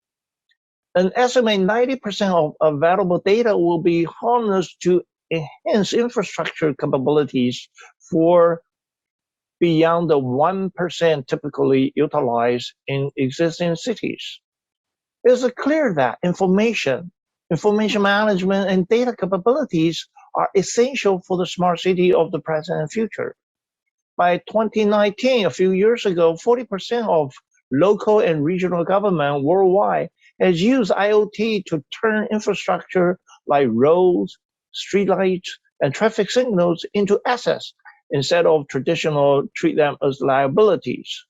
An estimate 90% of available data will be harnessed to enhance infrastructure capabilities for beyond the 1% typically utilized in existing cities. It's clear that information management, and data capabilities are essential for the smart city of the present and future. By 2019, a few years ago, 40% of local and regional government worldwide has used IoT to turn infrastructure like roads, streetlights, and traffic signals into assets instead of traditional treat them as liabilities.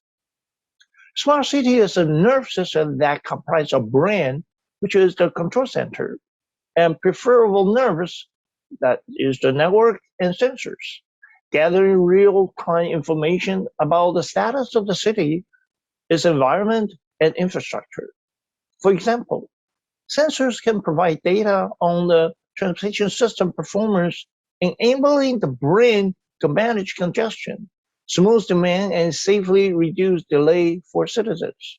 Smart city is a nerve system that comprises a brain, which is the control center, and peripheral nerves, that is the network and sensors, gathering real-time information about the status of the city, its environment, and infrastructure. For example, sensors can provide data on the transportation system performance, enabling the brain to manage congestion, smooth demand, and safely reduce delay for citizens.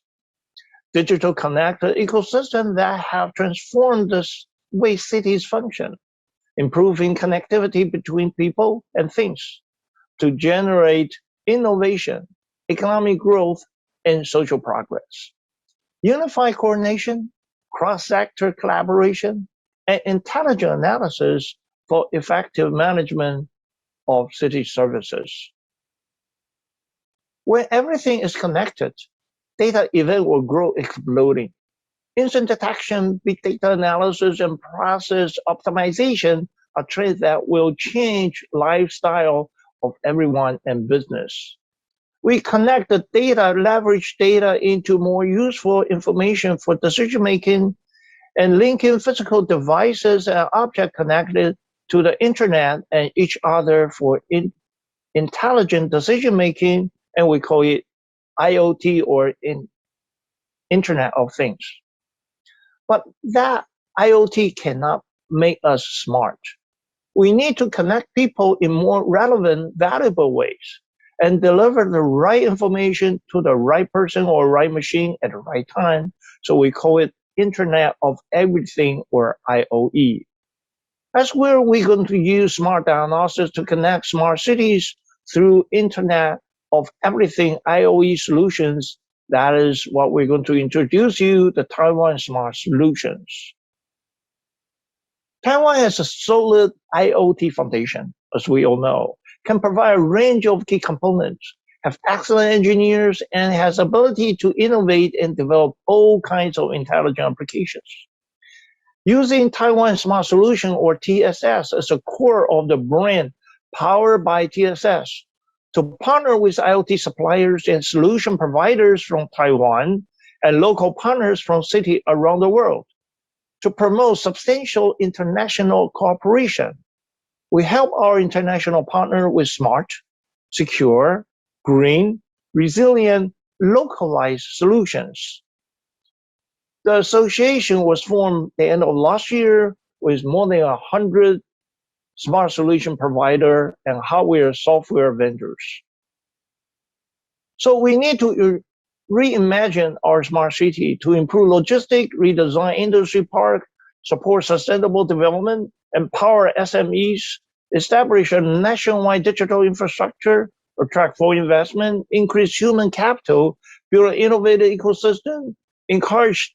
Digital connected ecosystems that have transformed the way cities function, improving connectivity between people and things to generate innovation, economic growth, and social progress. Unified coordination, cross-sector collaboration, and intelligent analysis for effective management of city services. When everything is connected, data event will grow exploding. Instant detection, big data analysis, and process optimization are trends that will change lifestyle of everyone and business. We connect the data, leverage data into more useful information for decision making, and linking physical devices and objects connected to the internet and each other for intelligent decision making, and we call it IoT or Internet of Things. But that IoT cannot make us smart. We need to connect people in more relevant, valuable ways and deliver the right information to the right person or right machine at the right time. So we call it Internet of Everything or IoE. That's where we're going to use smart diagnostics to connect smart cities through Internet of Everything IoE solutions. That is what we're going to introduce you, the Taiwan Smart Solutions. Taiwan has a solid IoT foundation, as we all know, can provide a range of key components, have excellent engineers, and has ability to innovate and develop all kinds of intelligent applications. Using Taiwan Smart Solution or TSS as a core of the brand powered by TSS to partner with IoT suppliers and solution providers from Taiwan and local partners from cities around the world to promote substantial international cooperation. We help our international partner with smart, secure, green, resilient, localized solutions. The association was formed at the end of last year with more than 100 smart solution provider and hardware software vendors. So we need to reimagine our smart city to improve logistics, redesign industry park, support sustainable development, empower SMEs, establish a nationwide digital infrastructure, attract foreign investment, increase human capital, build an innovative ecosystem, encourage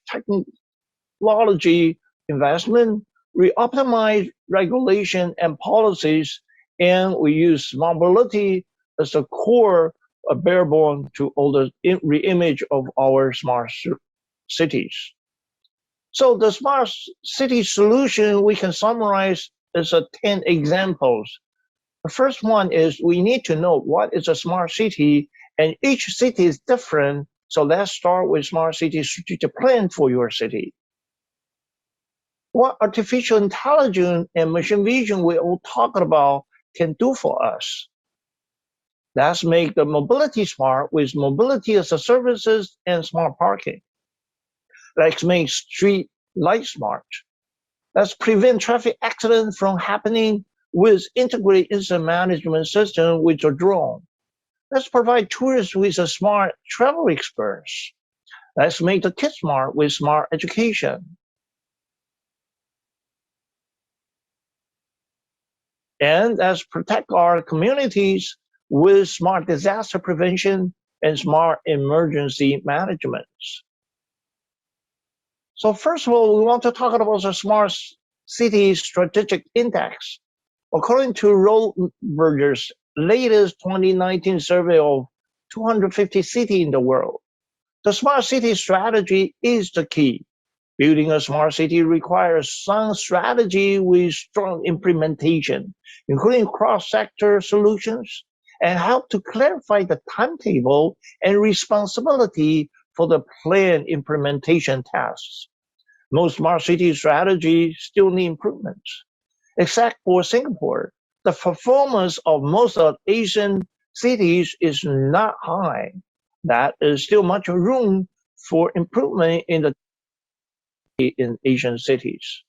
technology investment, we optimize regulation and policies, and we use smart mobility as the core barebone to all the reimage of our smart cities. So the smart city solution we can summarize as 10 examples. The first one is we need to know what is a smart city, and each city is different. So let's start with smart city strategic plan for your city. What artificial intelligence and machine vision we all talk about can do for us. Let's make the mobility smart with mobility as a services and smart parking. Let's make street light smart. Let's prevent traffic accidents from happening with integrated incident management system with a drone. Let's provide tourists with a smart travel experience. Let's make the kids smart with smart education. And as protect our communities with smart disaster prevention and smart emergency management. So first of all, we want to talk about the Smart City Strategic Index. According to Rollberger's latest 2019 survey of 250 cities in the world, the smart city strategy is the key. Building a smart city requires sound strategy with strong implementation, including cross-sector solutions, and help to clarify the timetable and responsibility for the planned implementation tasks. Most smart city strategies still need improvements. Except for Singapore, the performance of most of Asian cities is not high. That is still much room for improvement in Asian cities.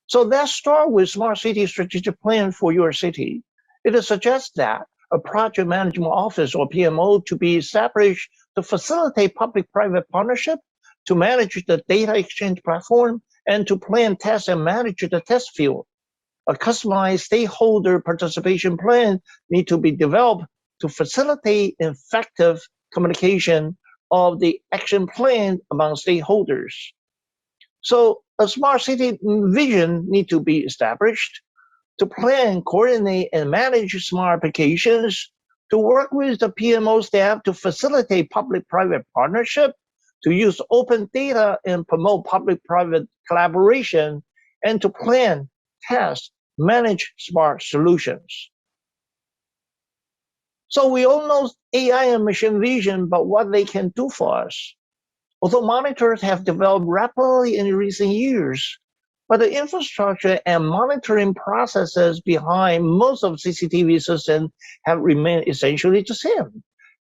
So let's start with Smart City Strategic Plan for your city. It suggests that a project management office or PMO to be established to facilitate public-private partnership, to manage the data exchange platform, and to plan, test, and manage the test field. A customized stakeholder participation plan need to be developed to facilitate effective communication of the action plan among stakeholders. So a smart city vision need to be established to plan, coordinate, and manage smart applications, to work with the PMO staff to facilitate public-private partnership, to use open data and promote public-private collaboration, and to plan, test, manage smart solutions. So we all know AI and machine vision, but what they can do for us. Although monitors have developed rapidly in recent years, but the infrastructure and monitoring processes behind most of CCTV systems have remained essentially the same.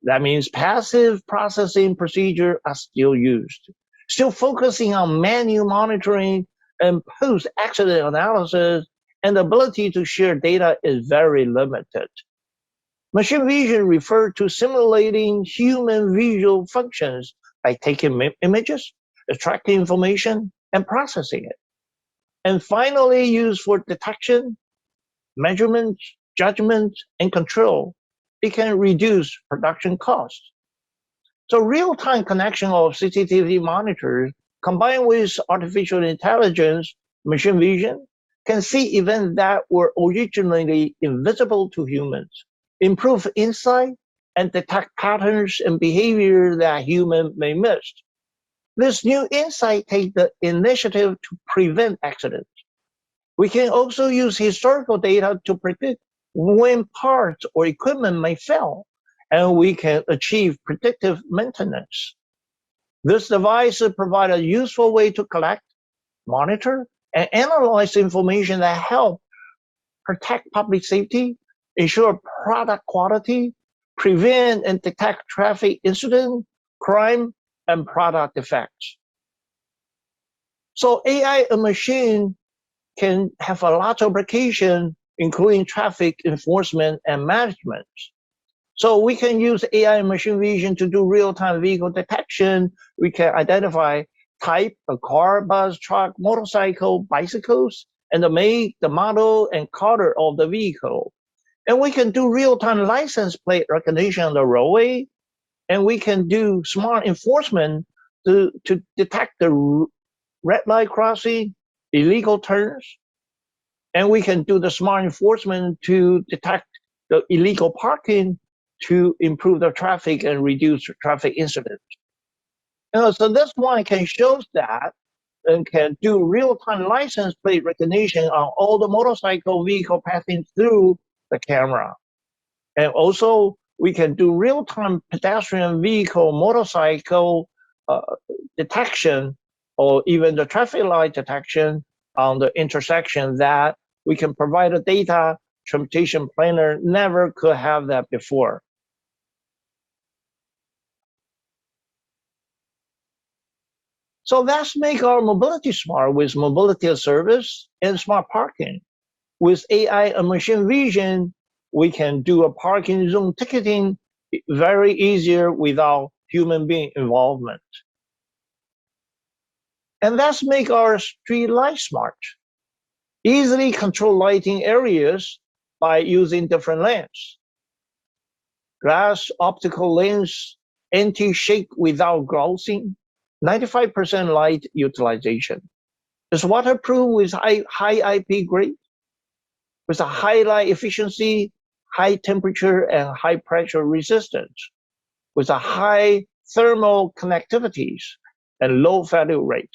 That means passive processing procedures are still used, still focusing on manual monitoring and post-accident analysis, and the ability to share data is very limited. Machine vision refers to simulating human visual functions by taking images, extracting information, and processing it. And finally used for detection, measurement, judgment, and control. It can reduce production costs. So real-time connection of CCTV monitors combined with artificial intelligence, machine vision, can see events that were originally invisible to humans, improve insight, and detect patterns and behavior that humans may miss. This new insight takes the initiative to prevent accidents. We can also use historical data to predict when parts or equipment may fail, and we can achieve predictive maintenance. This device provides a useful way to collect, monitor, and analyze information that help protect public safety, ensure product quality, prevent and detect traffic incidents, crime, and product defects. So AI and machine can have a lot of application, including traffic enforcement and management. So we can use AI and machine vision to do real-time vehicle detection. We can identify type, a car, bus, truck, motorcycle, bicycles, and the make, the model, and color of the vehicle. And we can do real-time license plate recognition on the roadway. And we can do smart enforcement to detect the red light crossing, illegal turns. And we can do the smart enforcement to detect the illegal parking to improve the traffic and reduce traffic incidents. So this one can show that and can do real-time license plate recognition on all the motorcycle vehicle passing through the camera. And also, we can do real-time pedestrian vehicle, motorcycle detection, or even the traffic light detection on the intersection that we can provide the data transportation planner never could have that before. So let's make our mobility smart with mobility as service and smart parking. With AI and machine vision, we can do a parking zone ticketing very easier without human being involvement. And let's make our street light smart. Easily control lighting areas by using different lamps. Glass optical lens, anti-shake without glossing, 95% light utilization. It's waterproof with high IP grade, with a high light efficiency, high temperature and high pressure resistance, with a high thermal connectivities and low failure rate.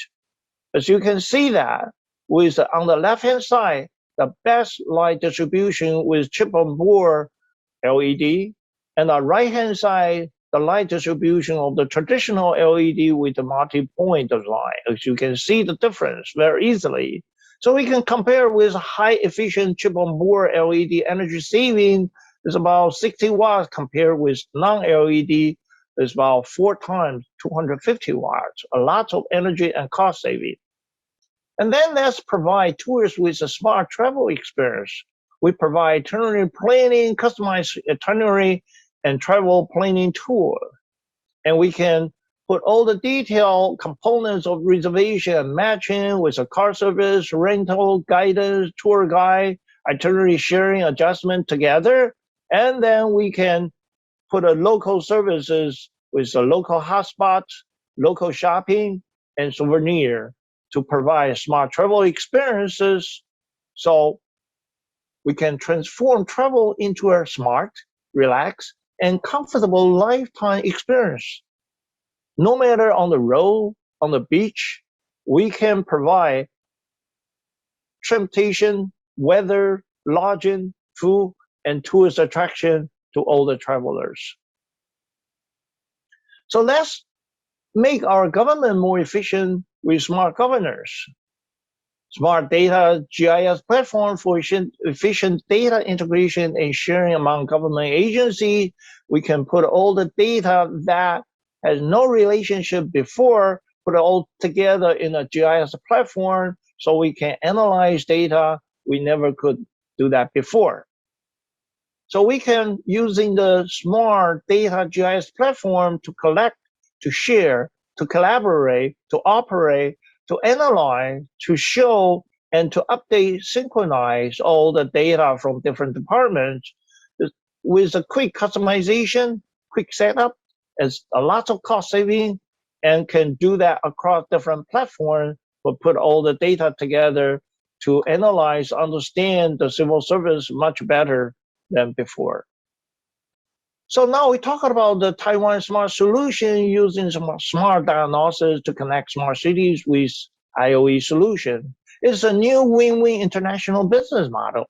As you can see that with on the left-hand side, the best light distribution with chip-on-board LED, and the right-hand side, the light distribution of the traditional LED with the multi-point design. As you can see the difference very easily. So we can compare with high efficient chip-on-board LED energy saving is about 60 watts compared with non-LED is about 4 times 250 watts, a lot of energy and cost saving. And then let's provide tourists with a smart travel experience. We provide itinerary planning, customized itinerary, and travel planning tour. And we can put all the detailed components of reservation and matching with a car service, rental, guidance, tour guide, itinerary sharing adjustment together. And then we can put a local services with a local hotspot, local shopping, and souvenir to provide smart travel experiences. So we can transform travel into a smart, relaxed, and comfortable lifetime experience. No matter on the road, on the beach, we can provide transportation, weather, lodging, food, and tourist attraction to all the travelers. So let's make our government more efficient with smart governors. Smart data GIS platform for efficient data integration and sharing among government agencies. We can put all the data that has no relationship before, put it all together in a GIS platform so we can analyze data. We never could do that before. So we can, using the smart data GIS platform, to collect, to share, to collaborate, to operate, to analyze, to show, and to update, synchronize all the data from different departments with a quick customization, quick setup, as a lot of cost saving, and can do that across different platforms, but put all the data together to analyze, understand the civil service much better than before. So now we talk about the Taiwan Smart Solution using smart diagnosis to connect smart cities with IoE solution. It's a new win-win international business model.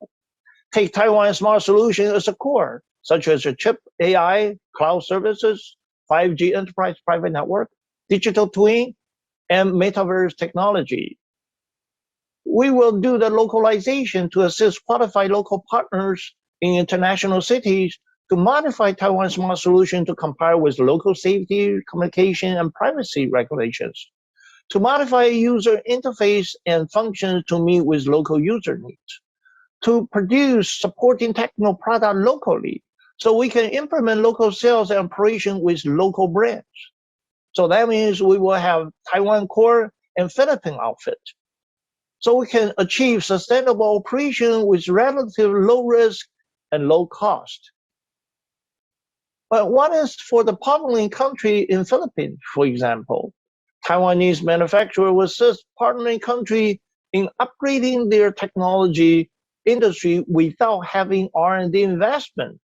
Take Taiwan Smart Solution as a core, such as a chip AI, cloud services, 5G enterprise private network, digital twin, and metaverse technology. We will do the localization to assist qualified local partners in international cities to modify Taiwan Smart Solution to comply with local safety, communication, and privacy regulations, to modify user interface and functions to meet with local user needs, to produce supporting technical product locally, so we can implement local sales and operation with local brands. So that means we will have Taiwan core and Philippine outfit. So we can achieve sustainable operation with relative low risk and low cost. But what is for the partnering country in Philippines, for example? Taiwanese manufacturer will assist partnering country in upgrading their technology industry without having R&D investment,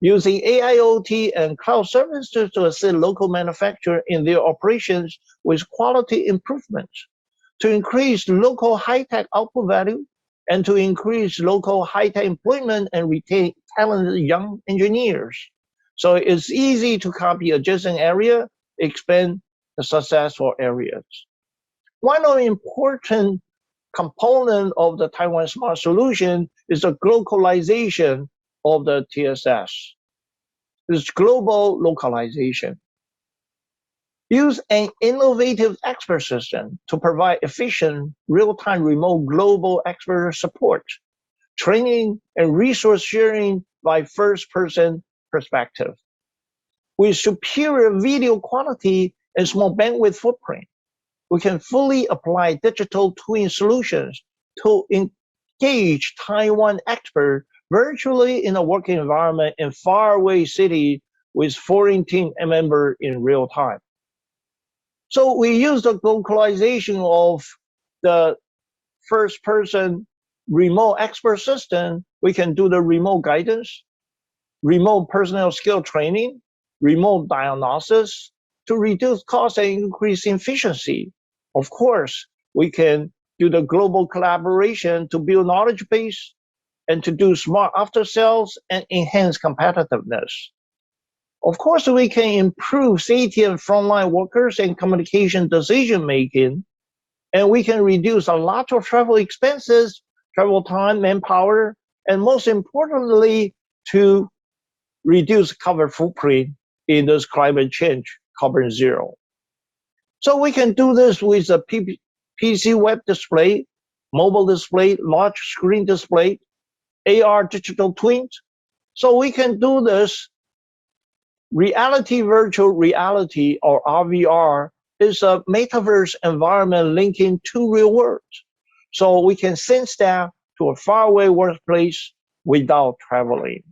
using AIoT and cloud services to assist local manufacturer in their operations with quality improvements, to increase local high-tech output value, and to increase local high-tech employment and retain talented young engineers. So it's easy to copy adjacent area, expand the successful areas. One of the important component of the Taiwan Smart Solution is the globalization of the TSS. It's global localization. Use an innovative expert system to provide efficient, real-time remote global expert support, training, and resource sharing by first-person perspective. With superior video quality and small bandwidth footprint, we can fully apply digital twin solutions to engage Taiwan experts virtually in a working environment in faraway city with foreign team member in real time. So we use the localization of the first person remote expert system. We can do the remote guidance, remote personnel skill training, remote diagnosis to reduce cost and increase efficiency. Of course, we can do the global collaboration to build knowledge base and to do smart after sales and enhance competitiveness. Of course, we can improve safety of frontline workers and communication decision making, and we can reduce a lot of travel expenses, travel time, manpower, and most importantly, to reduce carbon footprint in this climate change, carbon zero. So we can do this with a PC web display, mobile display, large screen display, AR digital twins. So we can do this reality, virtual reality, or RVR is a metaverse environment linking two real worlds. So we can send staff to a faraway workplace without traveling.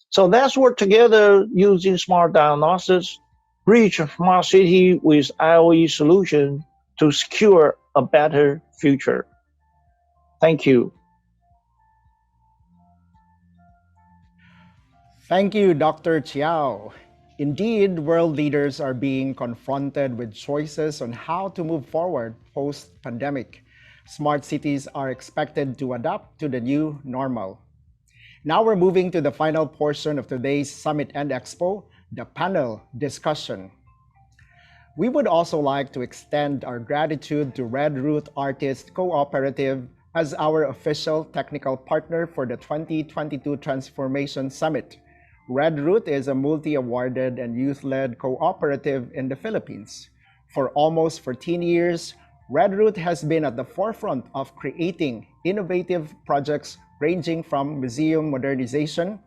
So let's work together using smart diagnosis, bridge smart city with IoE solution to secure a better future. Thank you. Thank you, Dr. Chiao. Indeed, world leaders are being confronted with choices on how to move forward post-pandemic. Smart cities are expected to adapt to the new normal. Now we're moving to the final portion of today's Summit and Expo, the panel discussion. We would also like to extend our gratitude to Red Root Artist Cooperative as our official technical partner for the 2022 Transformation Summit. Red Root is a multi-awarded and youth-led cooperative in the Philippines. For almost 14 years, Red Root has been at the forefront of creating innovative projects ranging from museum modernization,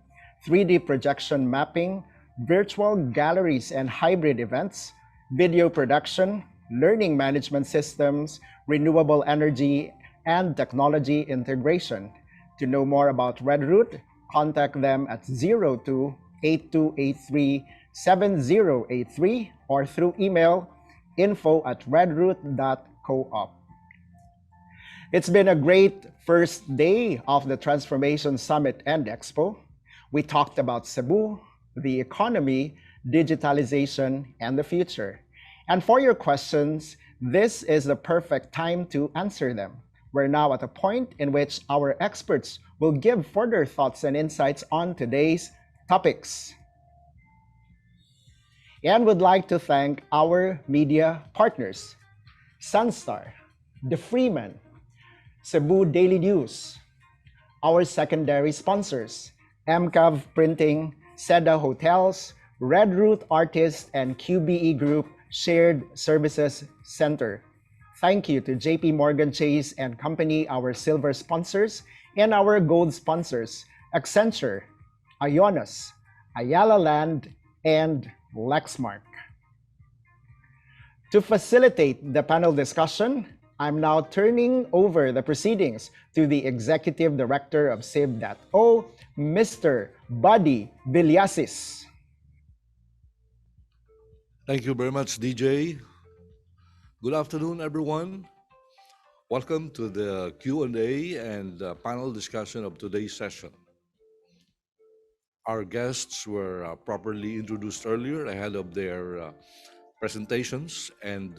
3D projection mapping, virtual galleries and hybrid events, video production, learning management systems, renewable energy, and technology integration. To know more about Red Root, contact them at 02-8283-7083 or through email info@redroot.coop. It's been a great first day of the Transformation Summit and Expo. We talked about Cebu, the economy, digitalization, and the future. And for your questions, this is the perfect time to answer them. We're now at a point in which our experts will give further thoughts and insights on today's topics. And would like to thank our media partners, Sunstar, The Freeman, Cebu Daily News, our secondary sponsors, MCAV Printing, Seda Hotels, Red Root Artists, and QBE Group Shared Services Center. Thank you to JP Morgan Chase and Company, our silver sponsors, and our gold sponsors, Accenture, Ionas, Ayala Land, and Lexmark. To facilitate the panel discussion, I'm now turning over the proceedings to the Executive Director of CIB.O, Mr. Buddy Villasis. Thank you very much, DJ. Good afternoon, everyone. Welcome to the Q&A and panel discussion of today's session. Our guests were properly introduced earlier ahead of their presentations, and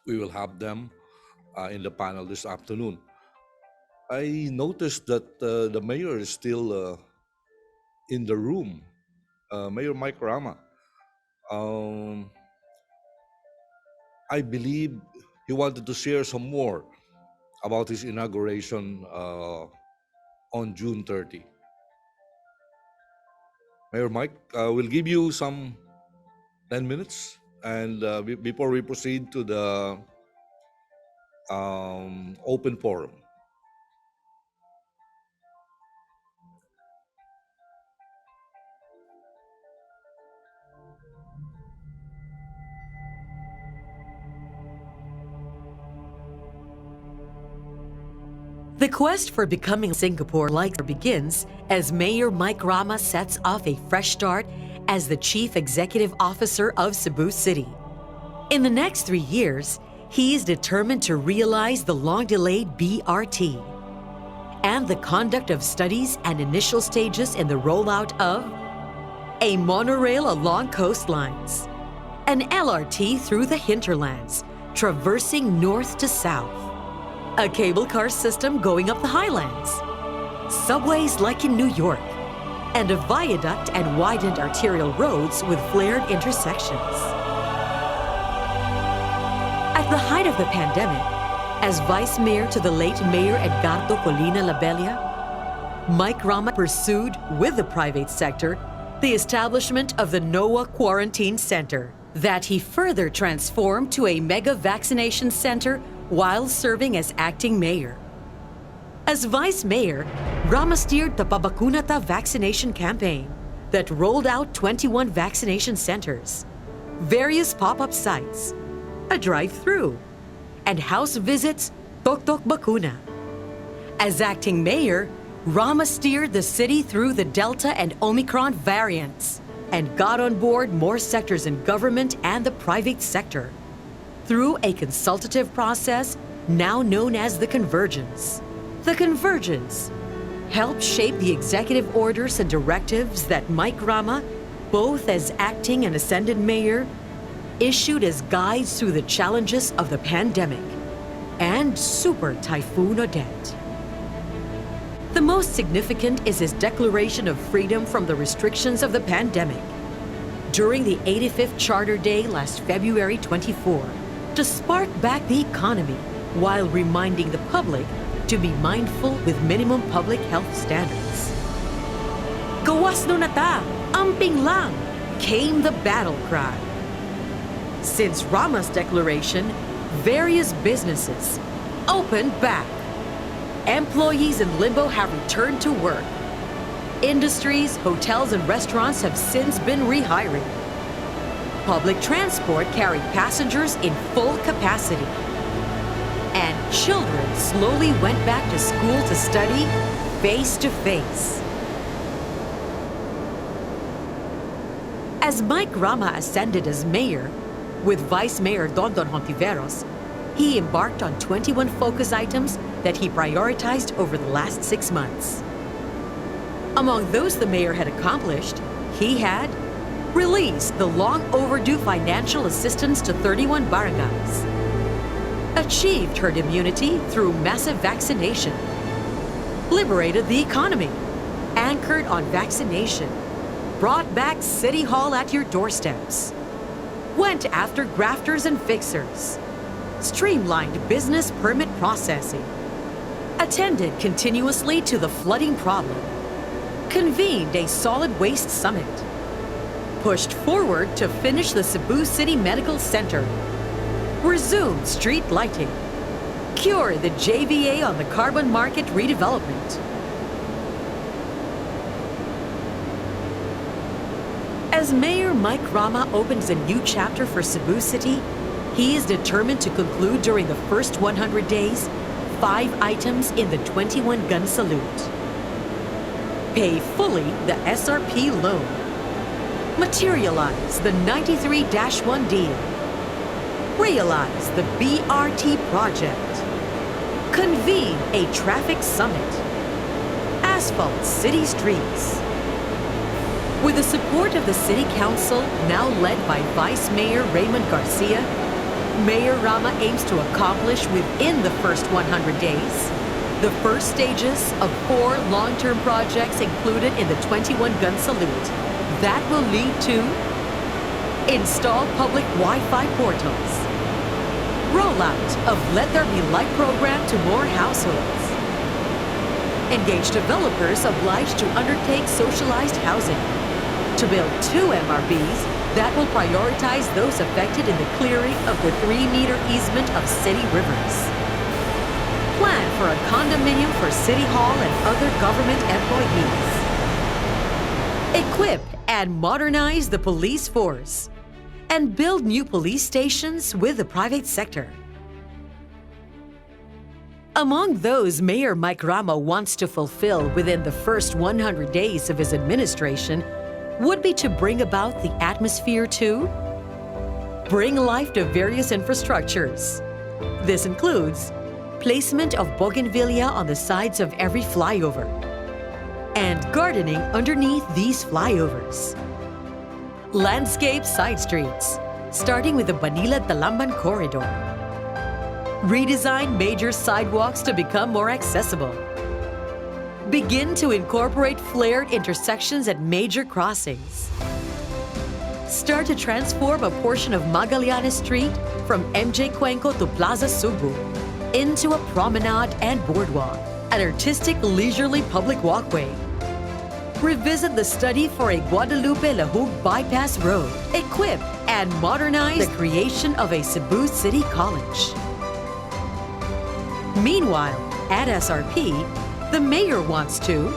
we will have them in the panel this afternoon. I noticed that the mayor is still in the room, Mayor Mike Rama. I believe he wanted to share some more about his inauguration on June 30. Mayor Mike, we'll give you some 10 minutes, and before we proceed to the open forum. The quest for becoming Singapore-like begins as Mayor Mike Rama sets off a fresh start as the Chief Executive Officer of Cebu City. In the next 3 years, he is determined to realize the long-delayed BRT and the conduct of studies and initial stages in the rollout of a monorail along coastlines, an LRT through the hinterlands, traversing north to south, a cable car system going up the highlands, subways like in New York, and a viaduct and widened arterial roads with flared intersections. At the height of the pandemic, as Vice Mayor to the late Mayor Edgardo Colina Labella, Mike Rama pursued, with the private sector, the establishment of the NOAA Quarantine Center, that he further transformed to a mega vaccination center while serving as acting mayor. As vice mayor, Rama steered the Pabakunata vaccination campaign that rolled out 21 vaccination centers, various pop-up sites, a drive-through, and house visits Tok Tok Bakuna. As acting mayor, Rama steered the city through the Delta and Omicron variants and got on board more sectors in government and the private sector through a consultative process now known as the Convergence. The Convergence helped shape the executive orders and directives that Mike Rama, both as acting and ascended mayor, issued as guides through the challenges of the pandemic and Super Typhoon Odette. The most significant is his declaration of freedom from the restrictions of the pandemic during the 85th Charter Day last February 24 to spark back the economy while reminding the public to be mindful with minimum public health standards. Gawas no nata, amping lang, came the battle cry. Since Rama's declaration, various businesses opened back. Employees in limbo have returned to work. Industries, hotels, and restaurants have since been rehiring. Public transport carried passengers in full capacity. And children slowly went back to school to study face to face. As Mike Rama ascended as mayor, with Vice Mayor Dondon Hontiveros, he embarked on 21 focus items that he prioritized over the last 6 months. Among those the mayor had accomplished, he had released the long overdue financial assistance to 31 barangays, achieved herd immunity through massive vaccination, liberated the economy, anchored on vaccination, brought back City Hall at your doorsteps, went after grafters and fixers, streamlined business permit processing, attended continuously to the flooding problem, convened a solid waste summit, pushed forward to finish the Cebu City Medical Center, resumed street lighting, cured the JVA on the carbon market redevelopment. As Mayor Mike Rama opens a new chapter for Cebu City, he is determined to conclude during the first 100 days 5 items in the 21-gun salute. Pay fully the SRP loan. Materialize the 93-1 deal. Realize the BRT project. Convene a traffic summit. Asphalt city streets. With the support of the City Council, now led by Vice Mayor Raymond Garcia, Mayor Rama aims to accomplish within the first 100 days the first stages of 4 long-term projects included in the 21-gun salute that will lead to install public Wi-Fi portals, rollout of Let There Be Light program to more households, engage developers obliged to undertake socialized housing, to build 2 MRBs that will prioritize those affected in the clearing of the 3-meter easement of city rivers. Plan for a condominium for City Hall and other government employees. Equip and modernize the police force. And build new police stations with the private sector. Among those Mayor Mike Rama wants to fulfill within the first 100 days of his administration would be to bring about the atmosphere to bring life to various infrastructures. This includes placement of bougainvillea on the sides of every flyover and gardening underneath these flyovers. Landscape side streets, starting with the Manila-Talamban corridor. Redesign major sidewalks to become more accessible. Begin to incorporate flared intersections at major crossings. Start to transform a portion of Magallanes Street from MJ Cuenco to Plaza Cebu into a promenade and boardwalk, an artistic leisurely public walkway. Revisit the study for a Guadalupe-Lahug bypass road. Equip and modernize the creation of a Cebu City College. Meanwhile, at SRP, the mayor wants to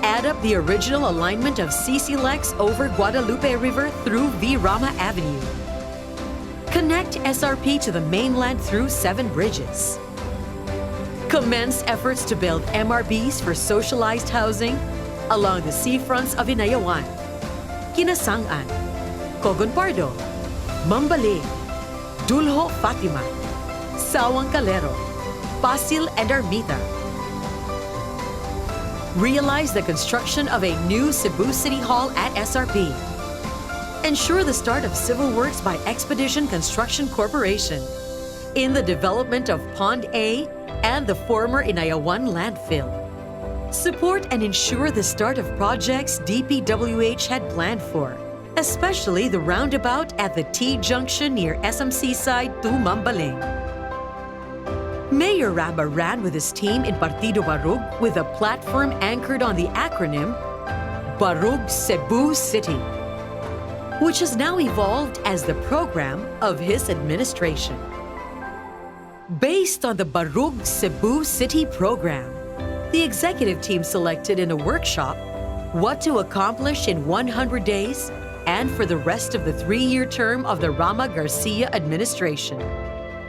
add up the original alignment of CC Lex over Guadalupe River through V. Rama Avenue. Connect SRP to the mainland through 7 bridges. Commence efforts to build MRBs for socialized housing along the seafronts of Inayawan, Kinasangan, Cogon Pardo, Mambali, Dulho Fatima, Sawang Calero, Pasil and Armita. Realize the construction of a new Cebu City Hall at SRP. Ensure the start of civil works by Expedition Construction Corporation in the development of Pond A and the former Inayawan landfill. Support and ensure the start of projects DPWH had planned for, especially the roundabout at the T-junction near SMC side to Mambaling. Mayor Rama ran with his team in Partido Barug with a platform anchored on the acronym Barug Cebu City, which has now evolved as the program of his administration. Based on the Barug Cebu City program, the executive team selected in a workshop what to accomplish in 100 days and for the rest of the 3-year term of the Rama Garcia administration.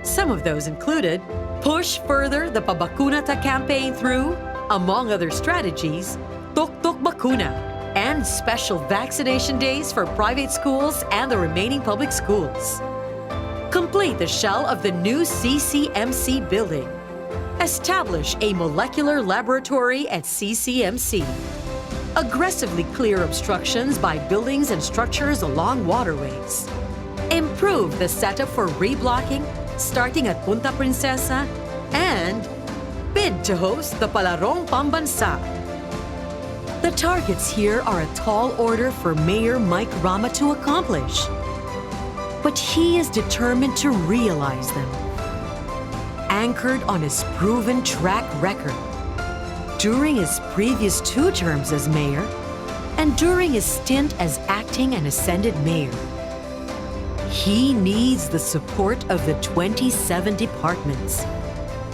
Some of those included push further the Pabakunata campaign through, among other strategies, Tok Tok Bakuna and special vaccination days for private schools and the remaining public schools. Complete the shell of the new CCMC building. Establish a molecular laboratory at CCMC. Aggressively clear obstructions by buildings and structures along waterways. Improve the setup for reblocking starting at Punta Princesa, and bid to host the Palarong Pambansa. The targets here are a tall order for Mayor Mike Rama to accomplish, but he is determined to realize them. Anchored on his proven track record, during his previous 2 terms as mayor, and during his stint as acting and ascended mayor, he needs the support of the 27 departments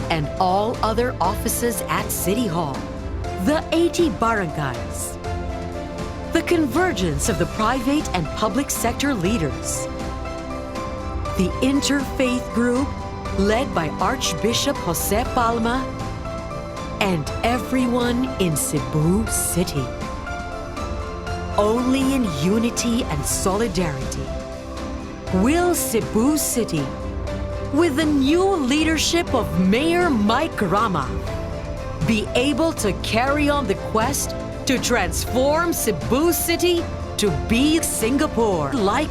and all other offices at City Hall, the 80 barangays, the convergence of the private and public sector leaders, the interfaith group led by Archbishop Jose Palma, and everyone in Cebu City. Only in unity and solidarity will Cebu City, with the new leadership of Mayor Mike Rama, be able to carry on the quest to transform Cebu City to be Singapore like.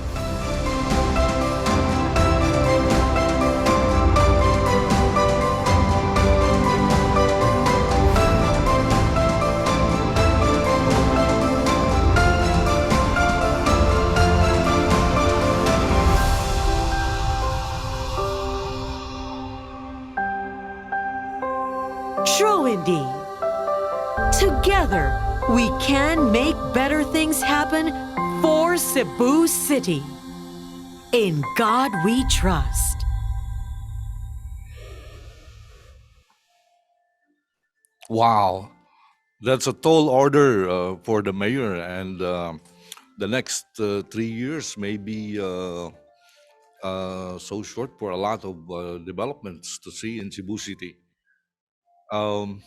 True indeed. Together, we can make better things happen for Cebu City. In God we trust. Wow, that's a tall order for the mayor, and the next 3 years may be so short for a lot of developments to see in Cebu City. Um,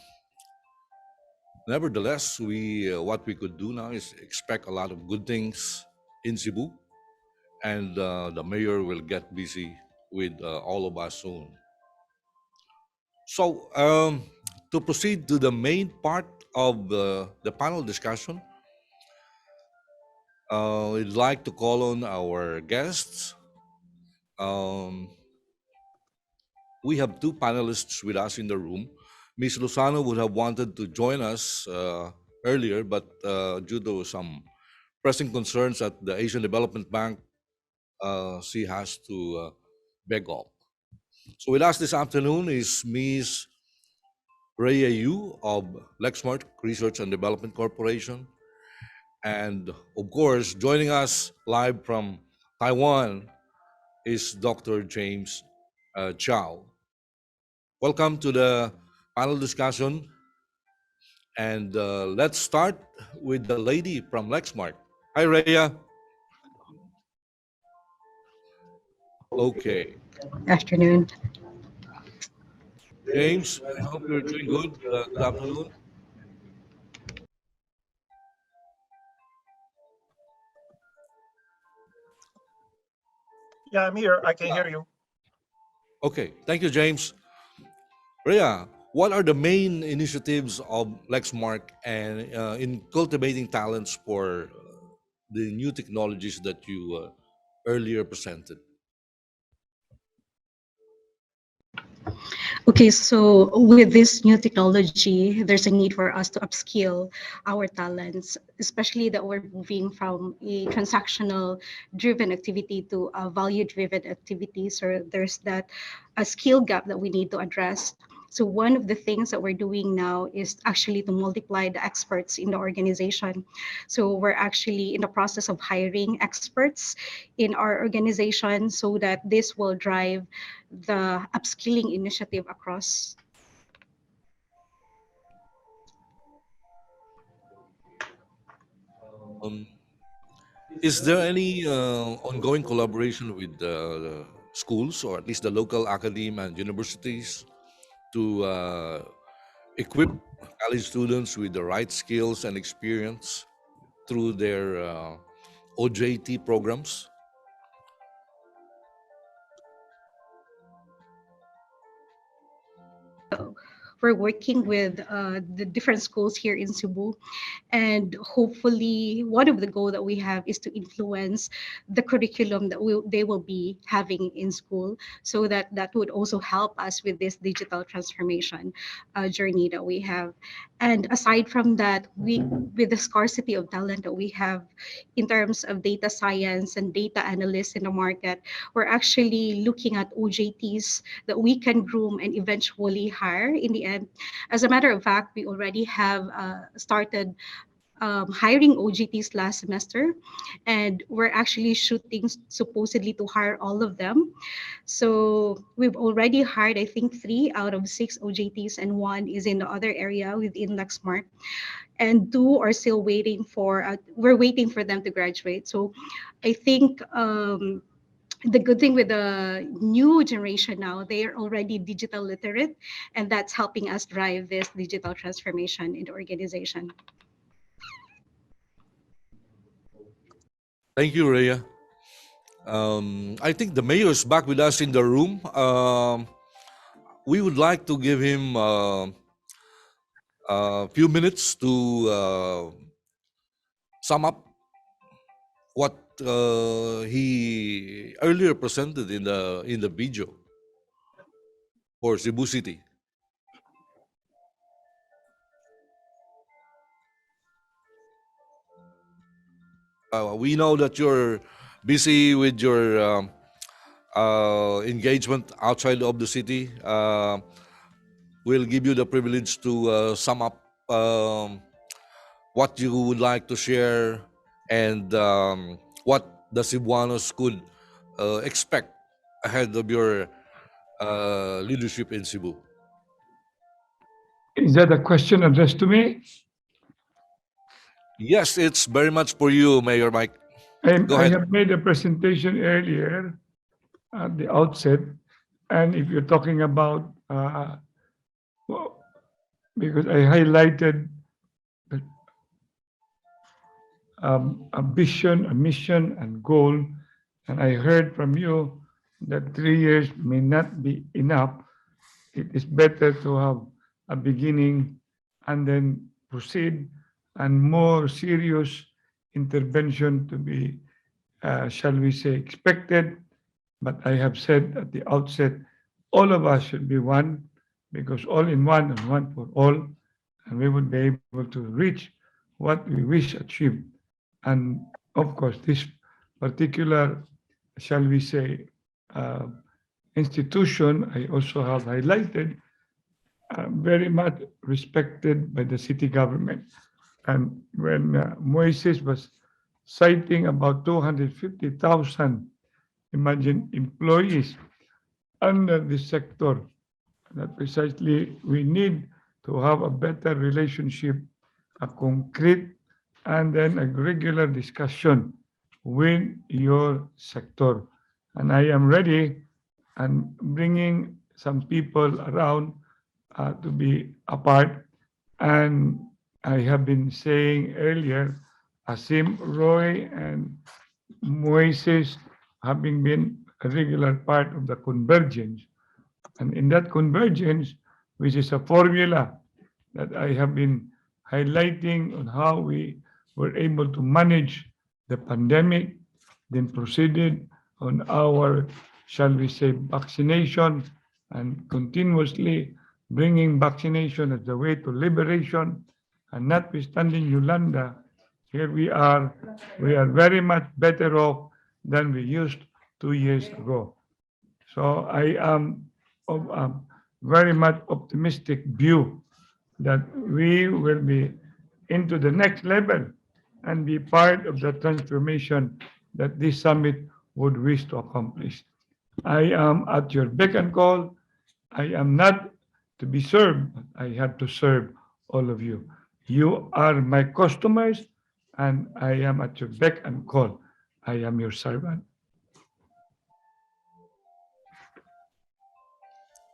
Nevertheless, we what we could do now is expect a lot of good things in Cebu, and the mayor will get busy with all of us soon. So, to proceed to the main part of the panel discussion, I'd like to call on our guests. Um, we have two panelists with us in the room. Ms. Lozano would have wanted to join us earlier, but due to some pressing concerns at the Asian Development Bank, she has to beg off. So with us this afternoon is Ms. Reah of Lexmark Research and Development Corporation. And of course, joining us live from Taiwan is Dr. James Chiao. Welcome to the panel discussion. And let's start with the lady from Lexmark. Hi, Reah. Okay. Afternoon. James, I hope you're doing good. Good afternoon. Yeah, I'm here. I can hear you. Okay, thank you, James. Reah, what are the main initiatives of Lexmark and in cultivating talents for the new technologies that you earlier presented? Okay, so with this new technology, there's a need for us to upskill our talents, especially that we're moving from a transactional driven activity to a value driven activity. So there's that a skill gap that we need to address. So one of the things that we're doing now is actually to multiply the experts in the organization. So we're actually in the process of hiring experts in our organization so that this will drive the upskilling initiative across. Um, is there any ongoing collaboration with schools or at least the local academe and universities to equip college students with the right skills and experience through their OJT programs? We're working with the different schools here in Cebu, and hopefully one of the goal that we have is to influence the curriculum that they will be having in school, so that that would also help us with this digital transformation journey that we have. And aside from that, we with the scarcity of talent that we have in terms of data science and data analysts in the market, we're actually looking at OJTs that we can groom and eventually hire in the end. As a matter of fact, we already have started hiring OJTs last semester, and we're actually shooting supposedly to hire all of them. So we've already hired, I think, 3 out of 6 OJTs, and one is in the other area within Lexmark, and 2 are still waiting for. We're waiting for them to graduate. So I think. The good thing with the new generation now, they are already digital literate, and that's helping us drive this digital transformation in the organization. Thank you, Rhea. I think the mayor is back with us in the room. We would like to give him a few minutes to sum up what he earlier presented in the video for Cebu City. We know that you're busy with your engagement outside of the city. We'll give you the privilege to sum up what you would like to share and what the Cebuanos could expect ahead of your leadership in Cebu. Is that a question addressed to me? Yes, it's very much for you, Mayor Mike. Go I ahead. have made a presentation earlier at the outset, and if you're talking about because I highlighted a vision, a mission, and goal. And I heard from you that 3 years may not be enough. It is better to have a beginning and then proceed, and more serious intervention to be, shall we say, expected. But I have said at the outset, all of us should be one, because all in one and one for all, and we would be able to reach what we wish achieved. And of course, this particular, shall we say, uh, institution, I also have highlighted, very much respected by the city government. And when Moises was citing about 250,000, imagine, employees under this sector, that precisely we need to have a better relationship, a concrete, and then a regular discussion with your sector. And I am ready and bringing some people around to be a part. And I have been saying earlier, Aseem, Roy, and Moises having been a regular part of the convergence. And in that convergence, which is a formula that I have been highlighting on how we were able to manage the pandemic, then proceeded on our, shall we say, vaccination, and continuously bringing vaccination as the way to liberation. And notwithstanding Yolanda, here we are very much better off than we used 2 years ago. So I am of a very much optimistic view that we will be into the next level and be part of the transformation that this summit would wish to accomplish. I am at your beck and call. I am not to be served, but I have to serve all of you. You are my customers, and I am at your beck and call. I am your servant.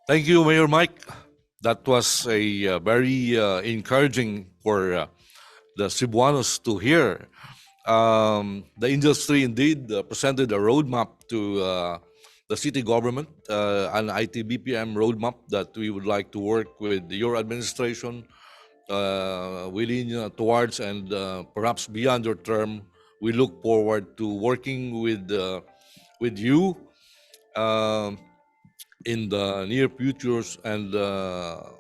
Thank you, Mayor Mike. That was a very encouraging for the Cebuanos to hear. The industry indeed presented a roadmap to the city government, an IT-BPM roadmap that we would like to work with your administration within towards, and perhaps beyond your term. We look forward to working with you in the near futures, and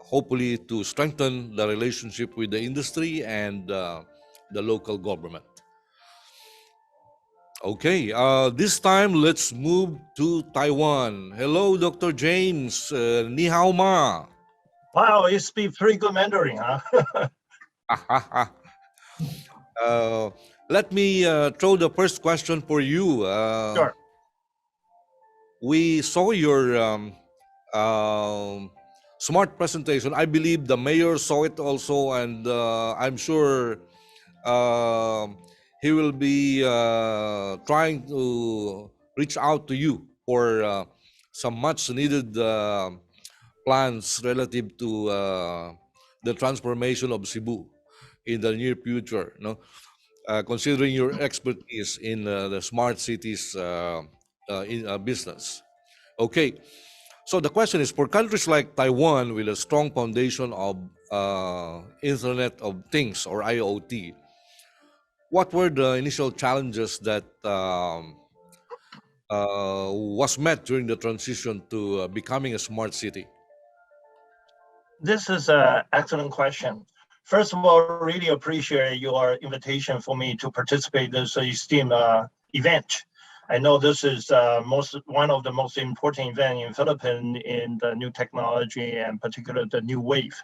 hopefully to strengthen the relationship with the industry and the local government. Okay, this time let's move to Taiwan. Hello, Dr. James. Ni hao ma. Wow, you speak pretty good Mandarin, huh? Let me throw the first question for you. Sure. We saw your smart presentation. I believe the mayor saw it also, and I'm sure he will be trying to reach out to you for some much needed plans relative to the transformation of Cebu in the near future. No, considering your expertise in the smart cities business. Okay, so the question is, for countries like Taiwan with a strong foundation of Internet of Things, or IoT, what were the initial challenges that was met during the transition to becoming a smart city? This is an excellent question. First of all, really appreciate your invitation for me to participate in this esteemed event. I know this is one of the most important events in Philippines in the new technology, and particularly the new wave.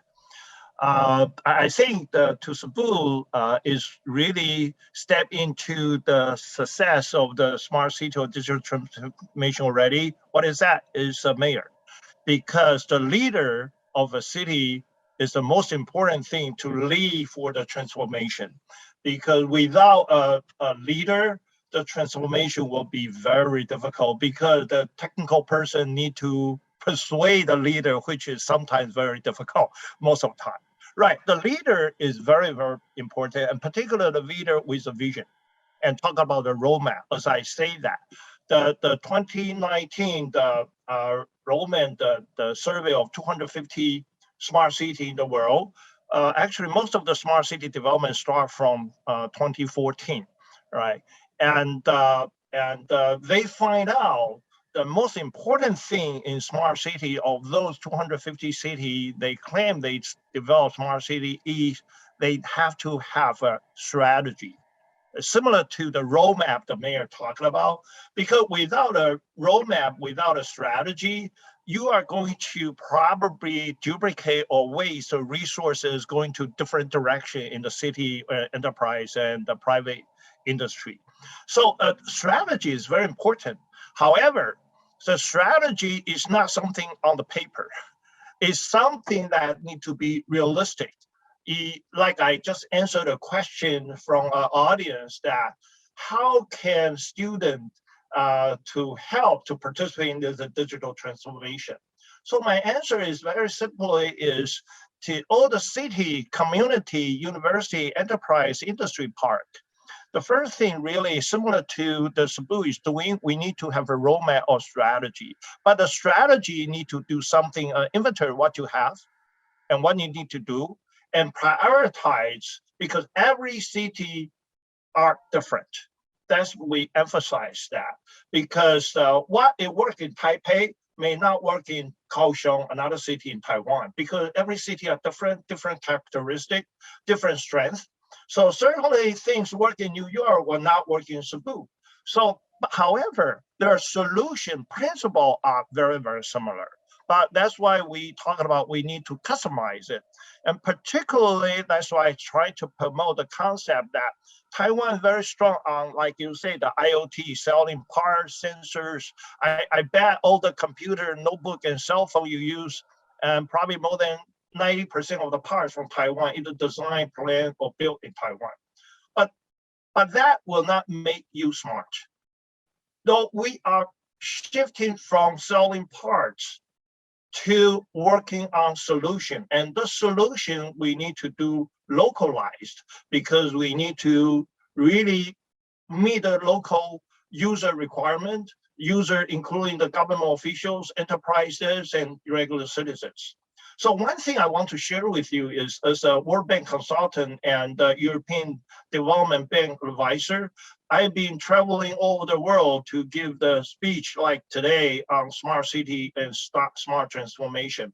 I think to Cebu is really step into the success of the smart city or digital transformation already. What is that? Is a mayor, because the leader of a city is the most important thing to lead for the transformation. Because without a leader, the transformation will be very difficult, because the technical person need to persuade the leader, which is sometimes very difficult most of the time. Right. The leader is very, very important, and particularly the leader with a vision. And talk about the roadmap. As I say that, the 2019 roadmap, the survey of 250 smart city in the world. Actually, most of the smart city development start from 2014, right? And they find out the most important thing in smart city of those 250 cities they claim they develop smart city is they have to have a strategy similar to the roadmap the mayor talked about, because without a roadmap, without a strategy, you are going to probably duplicate or waste the resources going to different direction in the city enterprise and the private industry. So strategy is very important. However, the strategy is not something on the paper. It's something that need to be realistic. Like I just answered a question from our audience that how can students to help to participate in the digital transformation? So my answer is very simply is to all the city, community, university, enterprise, industry part. The first thing really similar to the Cebu is doing, we need to have a roadmap or strategy. But the strategy need to do something, inventory what you have and what you need to do, and prioritize, because every city are different. That's we emphasize that, because what it works in Taipei may not work in Kaohsiung, another city in Taiwan, because every city are different characteristic, different strength. So certainly things work in New York will not work in Cebu. So, however, their solution principle are very, very similar. But that's why we talk about we need to customize it. And particularly, that's why I try to promote the concept that Taiwan is very strong on, like you say, the IoT, selling parts, sensors. I bet all the computer, notebook, and cell phone you use, and probably more than 90% of the parts from Taiwan, either designed, planned, or built in Taiwan. But that will not make you smart. Though we are shifting from selling parts to working on solution. And the solution we need to do localized, because we need to really meet the local user requirement, user including the government officials, enterprises, and regular citizens. So one thing I want to share with you is, as a World Bank consultant and European Development Bank advisor, I've been traveling all over the world to give the speech like today on smart city and smart transformation.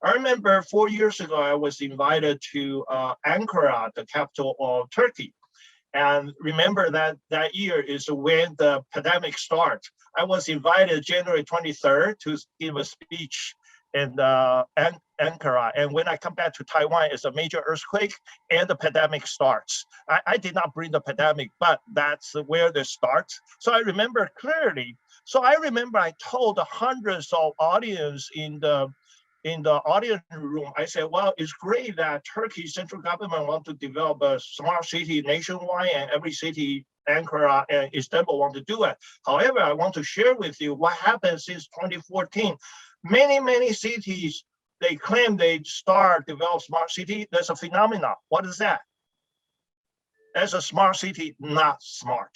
I remember 4 years ago, I was invited to Ankara, the capital of Turkey. And remember that year is when the pandemic started. I was invited January 23rd to give a speech in Ankara. And when I come back to Taiwan, it's a major earthquake and the pandemic starts. I did not bring the pandemic, but that's where it starts. So I remember clearly. So I remember I told the hundreds of audience in the audience room, I said, well, it's great that Turkey's central government want to develop a smart city nationwide, and every city, Ankara and Istanbul, want to do it. However, I want to share with you what happened since 2014. Many cities, they claim they develop smart city. There's a phenomenon. What is that? That's a smart city, not smart.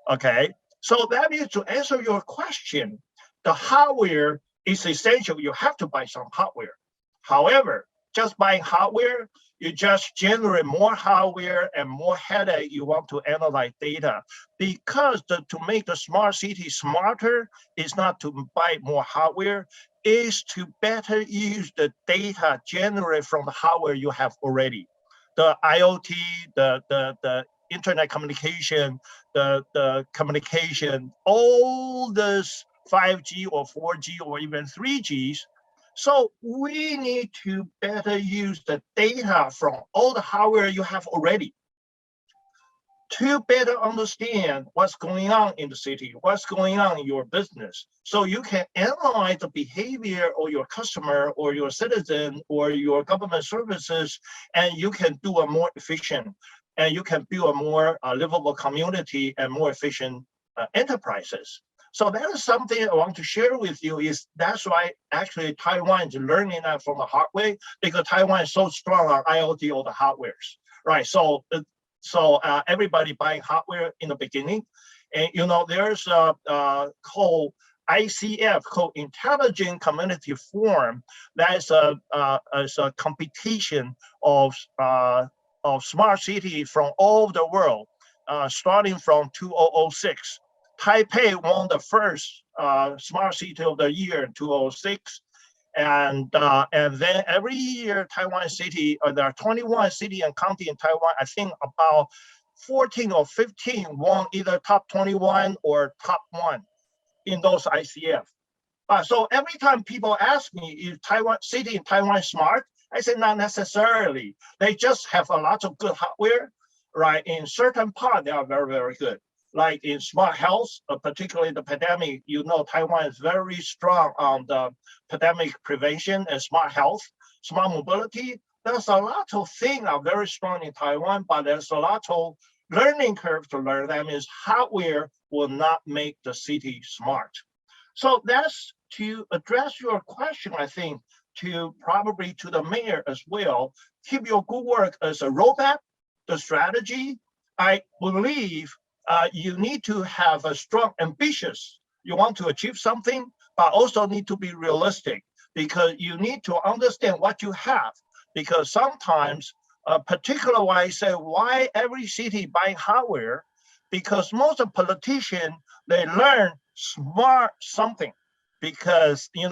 Okay, so that means to answer your question, the hardware is essential. You have to buy some hardware. However, just buying hardware, you just generate more hardware and more headache. You want to analyze data, because to make the smart city smarter is not to buy more hardware, is to better use the data generated from the hardware you have already. The IoT, the internet communication, the communication, all this 5G or 4G or even 3Gs. So we need to better use the data from all the hardware you have already to better understand what's going on in the city, what's going on in your business. So you can analyze the behavior of your customer or your citizen or your government services, and you can do a more efficient, and you can build a more livable community and more efficient enterprises. So that is something I want to share with you. Is that's why actually Taiwan is learning that from the hard way, because Taiwan is so strong on IoT or the hardwares, right? So everybody buying hardware in the beginning, and there's called ICF, called Intelligent Community Forum. That is a competition of smart city from all over the world, starting from 2006. Taipei won the first smart city of the year in 2006. And then every year, Taiwan city, there are 21 city and county in Taiwan. I think about 14 or 15 won either top 21 or top 1 in those ICF. So every time people ask me, is Taiwan city in Taiwan smart? I say not necessarily. They just have a lot of good hardware, right? In certain part, they are very, very good. Like in smart health, particularly the pandemic, Taiwan is very strong on the pandemic prevention and smart health, smart mobility. There's a lot of things are very strong in Taiwan, but there's a lot of learning curve to learn them. Is hardware will not make the city smart. So that's to address your question, I think, probably to the mayor as well. Keep your good work as a roadmap, the strategy. I believe you need to have a strong, ambitious. You want to achieve something, but also need to be realistic, because you need to understand what you have. Because sometimes, particularly why I say why every city buying hardware, because most of politicians, they learn smart something. Because in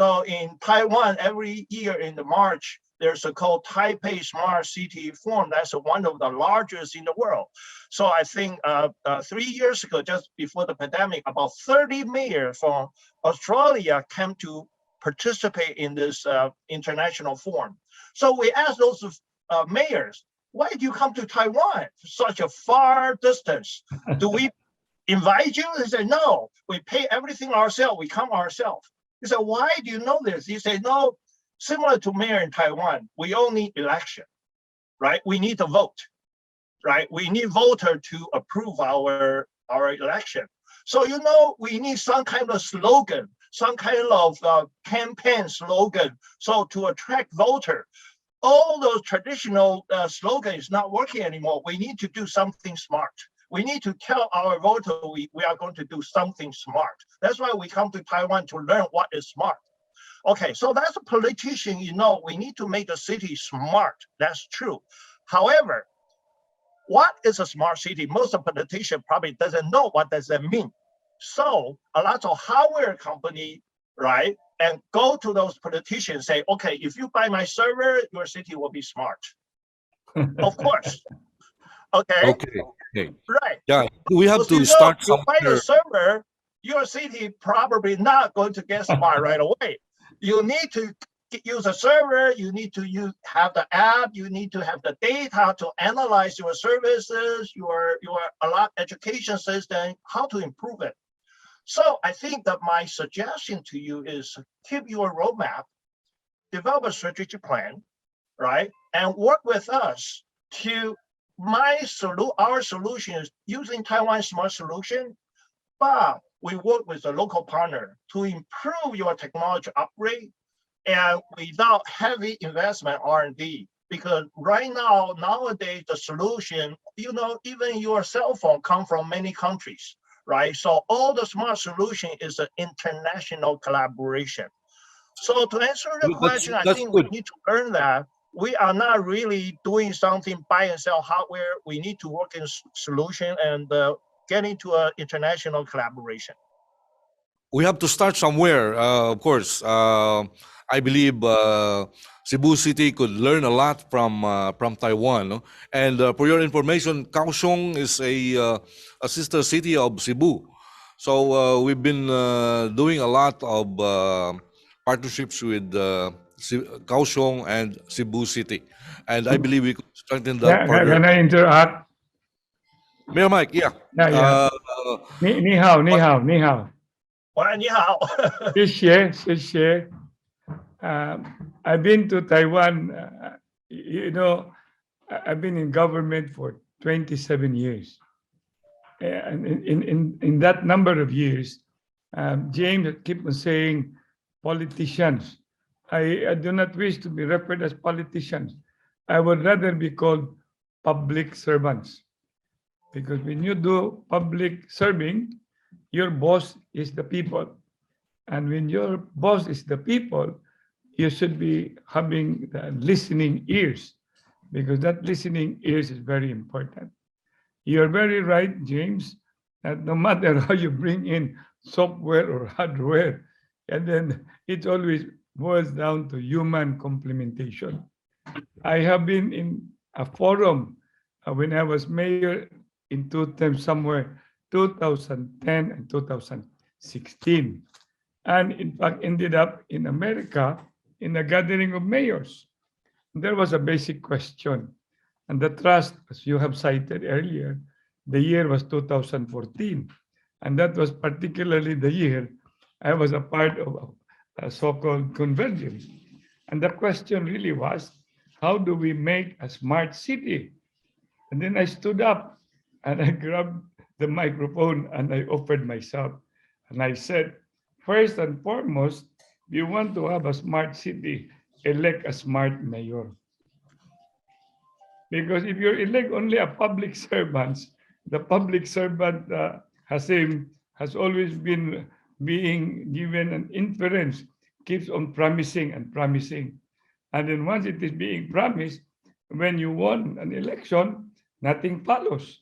Taiwan, every year in the March, there's a called Taipei Smart City Forum. That's one of the largest in the world. So I think 3 years ago, just before the pandemic, about 30 mayors from Australia came to participate in this international forum. So we asked those mayors, why do you come to Taiwan, such a far distance? Do we invite you? They said, no, we pay everything ourselves. We come ourselves. He said, why do you know this? He said, no, similar to mayor in Taiwan, we all need election, right? We need to vote, right? We need voter to approve our election. So, we need some kind of slogan, some kind of campaign slogan, so to attract voter. All those traditional slogans not working anymore. We need to do something smart. We need to tell our voter we are going to do something smart. That's why we come to Taiwan to learn what is smart. Okay, so that's a politician, we need to make the city smart. That's true. However, what is a smart city? Most of the politicians probably doesn't know what does that mean. So a lot of hardware company, right, and go to those politicians, say, okay, if you buy my server, your city will be smart. Of course. Okay. Right. Yeah, we have to You start you buy somewhere. a server, your city probably not going to get smart right away. You need to use a server, you need to have the app, you need to have the data to analyze your services, your a lot education system, how to improve it. So I think that my suggestion to you is keep your roadmap, develop a strategic plan, right? And work with us to our solution is using Taiwan Smart Solution, but we work with a local partner to improve your technology upgrade and without heavy investment R&D. Because right now, nowadays, the solution, even your cell phone come from many countries, right? So all the smart solution is an international collaboration. So to answer the question, I think we need to learn that we are not really doing something buy and sell hardware. We need to work in solution and get into an international collaboration. We have to start somewhere, of course. I believe Cebu City could learn a lot from Taiwan. No? And for your information, Kaohsiung is a sister city of Cebu. So we've been doing a lot of partnerships with Kaohsiung and Cebu City. And I believe we could strengthen that partner. Can I interact? Mayor Mike, yeah. Yeah. Ni hao. 你好. 谢谢. I've been to Taiwan. I've been in government for 27 years. And in that number of years, James keep on saying politicians. I do not wish to be referred as politicians. I would rather be called public servants. Because when you do public serving, your boss is the people. And when your boss is the people, you should be having the listening ears, because that listening ears is very important. You're very right, James, that no matter how you bring in software or hardware, and then it always boils down to human complementation. I have been in a forum when I was mayor in two terms somewhere, 2010 and 2016. And in fact, ended up in America in a gathering of mayors. There was a basic question. And the trust, as you have cited earlier, the year was 2014. And that was particularly the year I was a part of a so-called convergence. And the question really was, how do we make a smart city? And then I stood up and I grabbed the microphone and I offered myself. And I said, first and foremost, if you want to have a smart city, elect a smart mayor. Because if you elect only a public servant, the public servant Aseem has always been being given an inference, keeps on promising and promising. And then once it is being promised, when you won an election, nothing follows.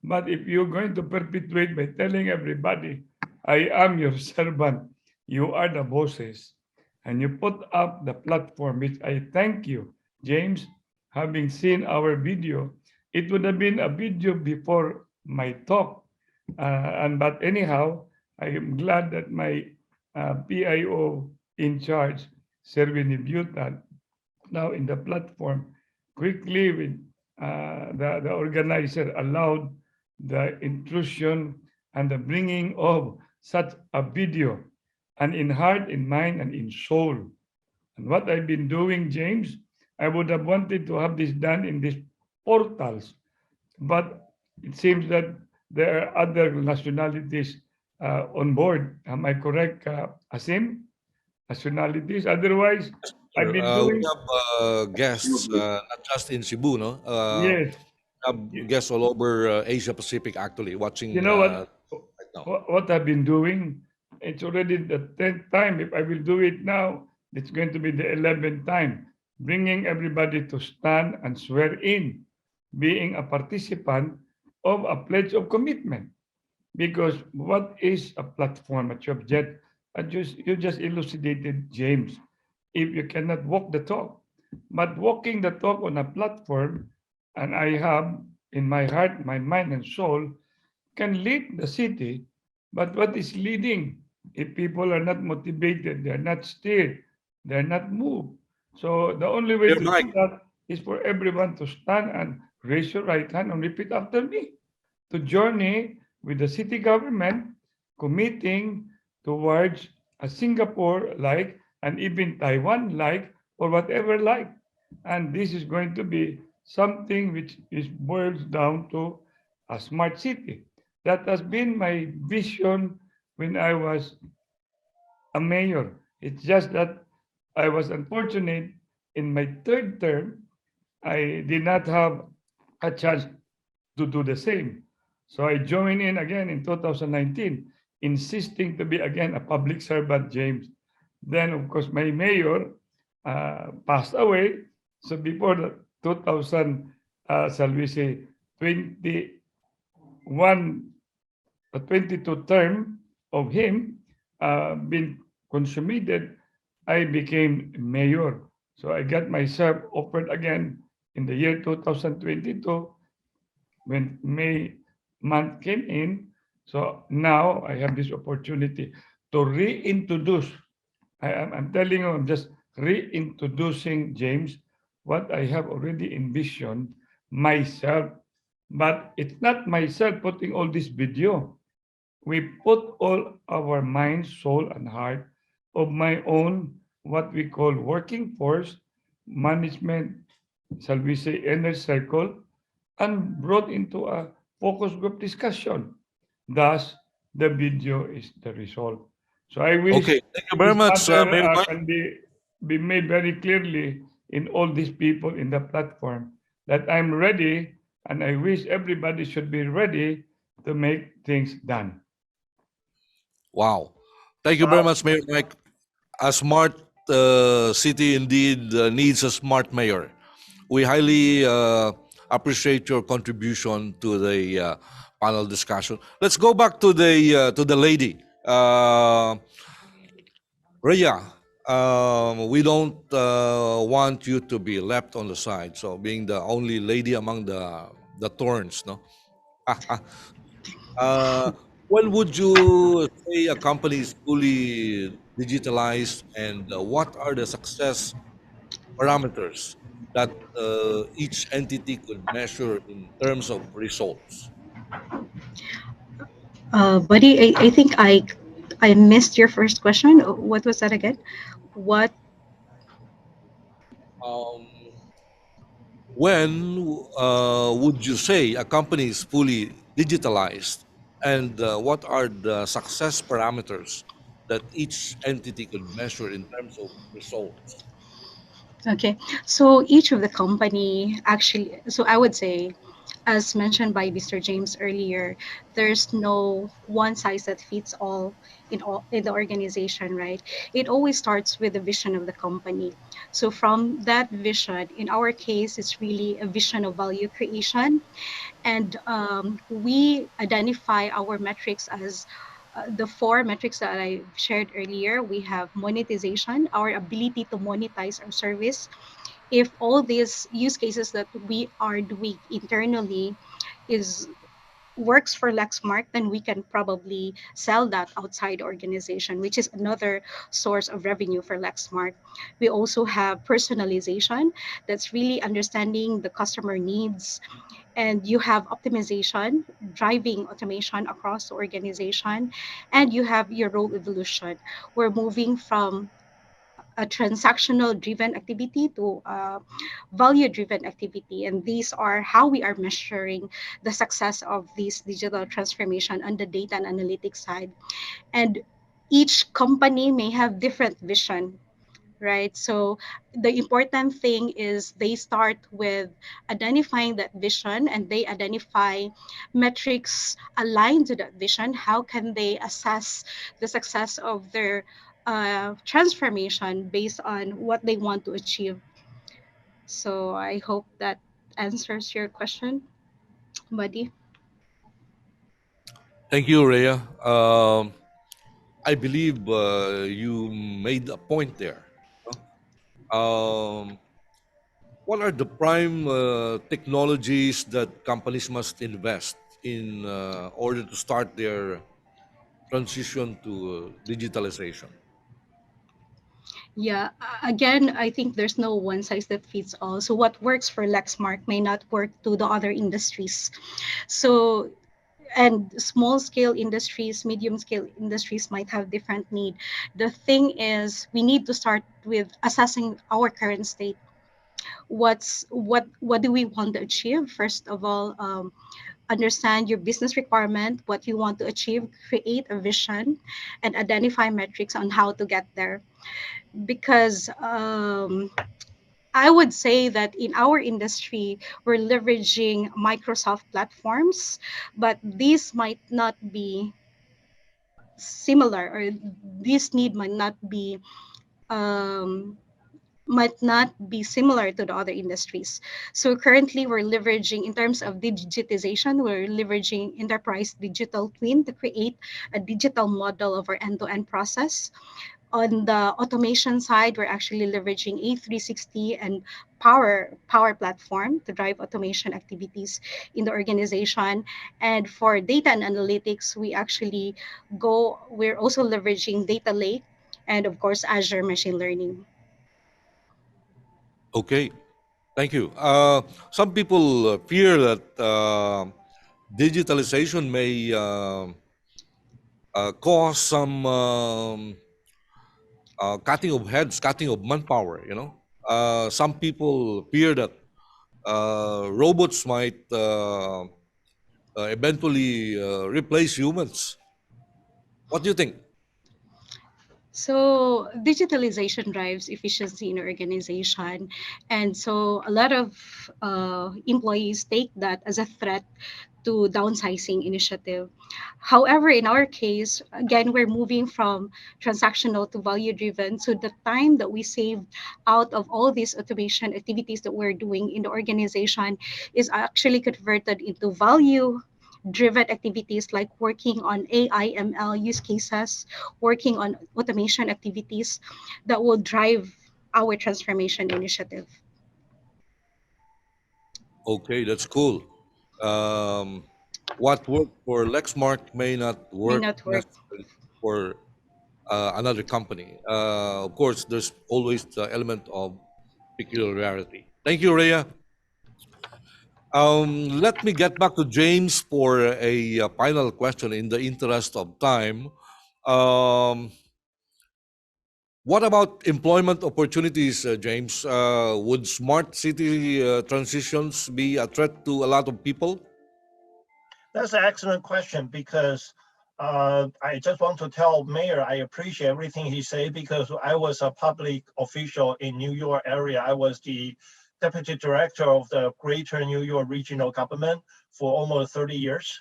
But if you're going to perpetuate by telling everybody, I am your servant, you are the bosses, and you put up the platform, which I thank you, James, having seen our video. It would have been a video before my talk. But anyhow, I am glad that my PIO in charge, Servini Butan, now in the platform, quickly with the organizer allowed the intrusion and the bringing of such a video, and in heart, in mind, and in soul. And what I've been doing, James, I would have wanted to have this done in these portals, but it seems that there are other nationalities on board. Am I correct, Aseem? Nationalities. Otherwise, I've been We doing. have guests, not just in Cebu, no? Yes. Have guests all over Asia Pacific actually watching You know what? right now. What I've been doing, it's already the 10th time. If I will do it now, it's going to be the 11th time. Bringing everybody to stand and swear in, being a participant of a pledge of commitment. Because what is a platform at your jet? You just elucidated, James. If you cannot walk the talk, but walking the talk on a platform, and I have in my heart, my mind, and soul, can lead the city. But what is leading? If people are not motivated, they're not steered, they're not moved. So the only way to do that is for everyone to stand and raise your right hand and repeat after me. To journey with the city government, committing towards a Singapore-like and even Taiwan-like or whatever like. And this is going to be something which boils down to a smart city. That has been my vision when I was a mayor. It's just that I was unfortunate in my third term, I did not have a chance to do the same. So I joined in again in 2019, insisting to be again a public servant, James. Then, of course, my mayor passed away. So before the 2000, shall we say, 22 term of him been consummated, I became mayor. So I got myself offered again in the year 2022 when May month came in. So now I have this opportunity to reintroduce. I'm telling you, I'm just reintroducing, James, what I have already envisioned myself. But it's not myself putting all this video. We put all our mind, soul, and heart of my own, what we call working force, management, shall we say, inner circle, and brought into a focus group discussion. Thus, the video is the result. So I wish Okay, thank you very this much, matter Mayor Mike. can be made very clearly in all these people in the platform that I'm ready, and I wish everybody should be ready to make things done. Wow. Thank you very much, Mayor Mike. A smart city indeed needs a smart mayor. We highly appreciate your contribution to the panel discussion. Let's go back to the lady, Reah. We don't want you to be left on the side. So, being the only lady among the thorns, no. Uh, when would you say a company is fully digitalized, and what are the success parameters that each entity could measure in terms of results? Buddy, I think I missed your first question. What was that again? What? Um, when would you say a company is fully digitalized, and what are the success parameters that each entity could measure in terms of results? Okay. So each of the company actually, so I would say, as mentioned by Mr. James earlier, there's no one size that fits all in the organization, right? It always starts with the vision of the company. So from that vision, in our case, it's really a vision of value creation, and we identify our metrics as the four metrics that I shared earlier. We have monetization, our ability to monetize our service. If all these use cases that we are doing internally is works for Lexmark, then we can probably sell that outside the organization, which is another source of revenue for Lexmark. We also have personalization, that's really understanding the customer needs, and you have optimization, driving automation across the organization, and you have your role evolution. We're moving from a transactional driven activity to a value driven activity, and these are how we are measuring the success of this digital transformation on the data and analytics side. And each company may have different vision, right? So the important thing is they start with identifying that vision, and they identify metrics aligned to that vision. How can they assess the success of their transformation based on what they want to achieve? So I hope that answers your question, buddy. Thank you, Rhea. I believe you made a point there. Um, what are the prime technologies that companies must invest in order to start their transition to digitalization? Yeah, again, I think there's no one size that fits all. So what works for Lexmark may not work to the other industries. So and small scale industries, medium scale industries might have different need. The thing is we need to start with assessing our current state. What do we want to achieve? First of all, understand your business requirement, what you want to achieve, create a vision, and identify metrics on how to get there. Because I would say that in our industry, we're leveraging Microsoft platforms, but these might not be similar, or this need um, might not be similar to the other industries. So currently, we're leveraging, in terms of digitization, we're leveraging enterprise digital twin to create a digital model of our end-to-end process. On the automation side, we're actually leveraging A360 and Power Platform to drive automation activities in the organization. And for data and analytics, we're also leveraging Data Lake and, of course, Azure Machine Learning. Okay, thank you. Some people fear that digitalization may cause some cutting of heads, cutting of manpower. Some people fear that robots might eventually replace humans. What do you think? So digitalization drives efficiency in organization, and so a lot of employees take that as a threat to downsizing initiative. However, in our case, again, we're moving from transactional to value driven. So the time that we save out of all these automation activities that we're doing in the organization is actually converted into value driven activities like working on AI, ML use cases, working on automation activities that will drive our transformation initiative. Okay, that's cool. Um, what worked for Lexmark may not May work not work. necessarily for another company. Of course, there's always the element of peculiarity. Thank you, Rhea. Let me get back to James for a final question in the interest of time. Um, what about employment opportunities, James? Would smart city transitions be a threat to a lot of people? That's an excellent question because I just want to tell Mayor I appreciate everything he said because I was a public official in New York area. I was the deputy director of the Greater New York Regional Government for almost 30 years,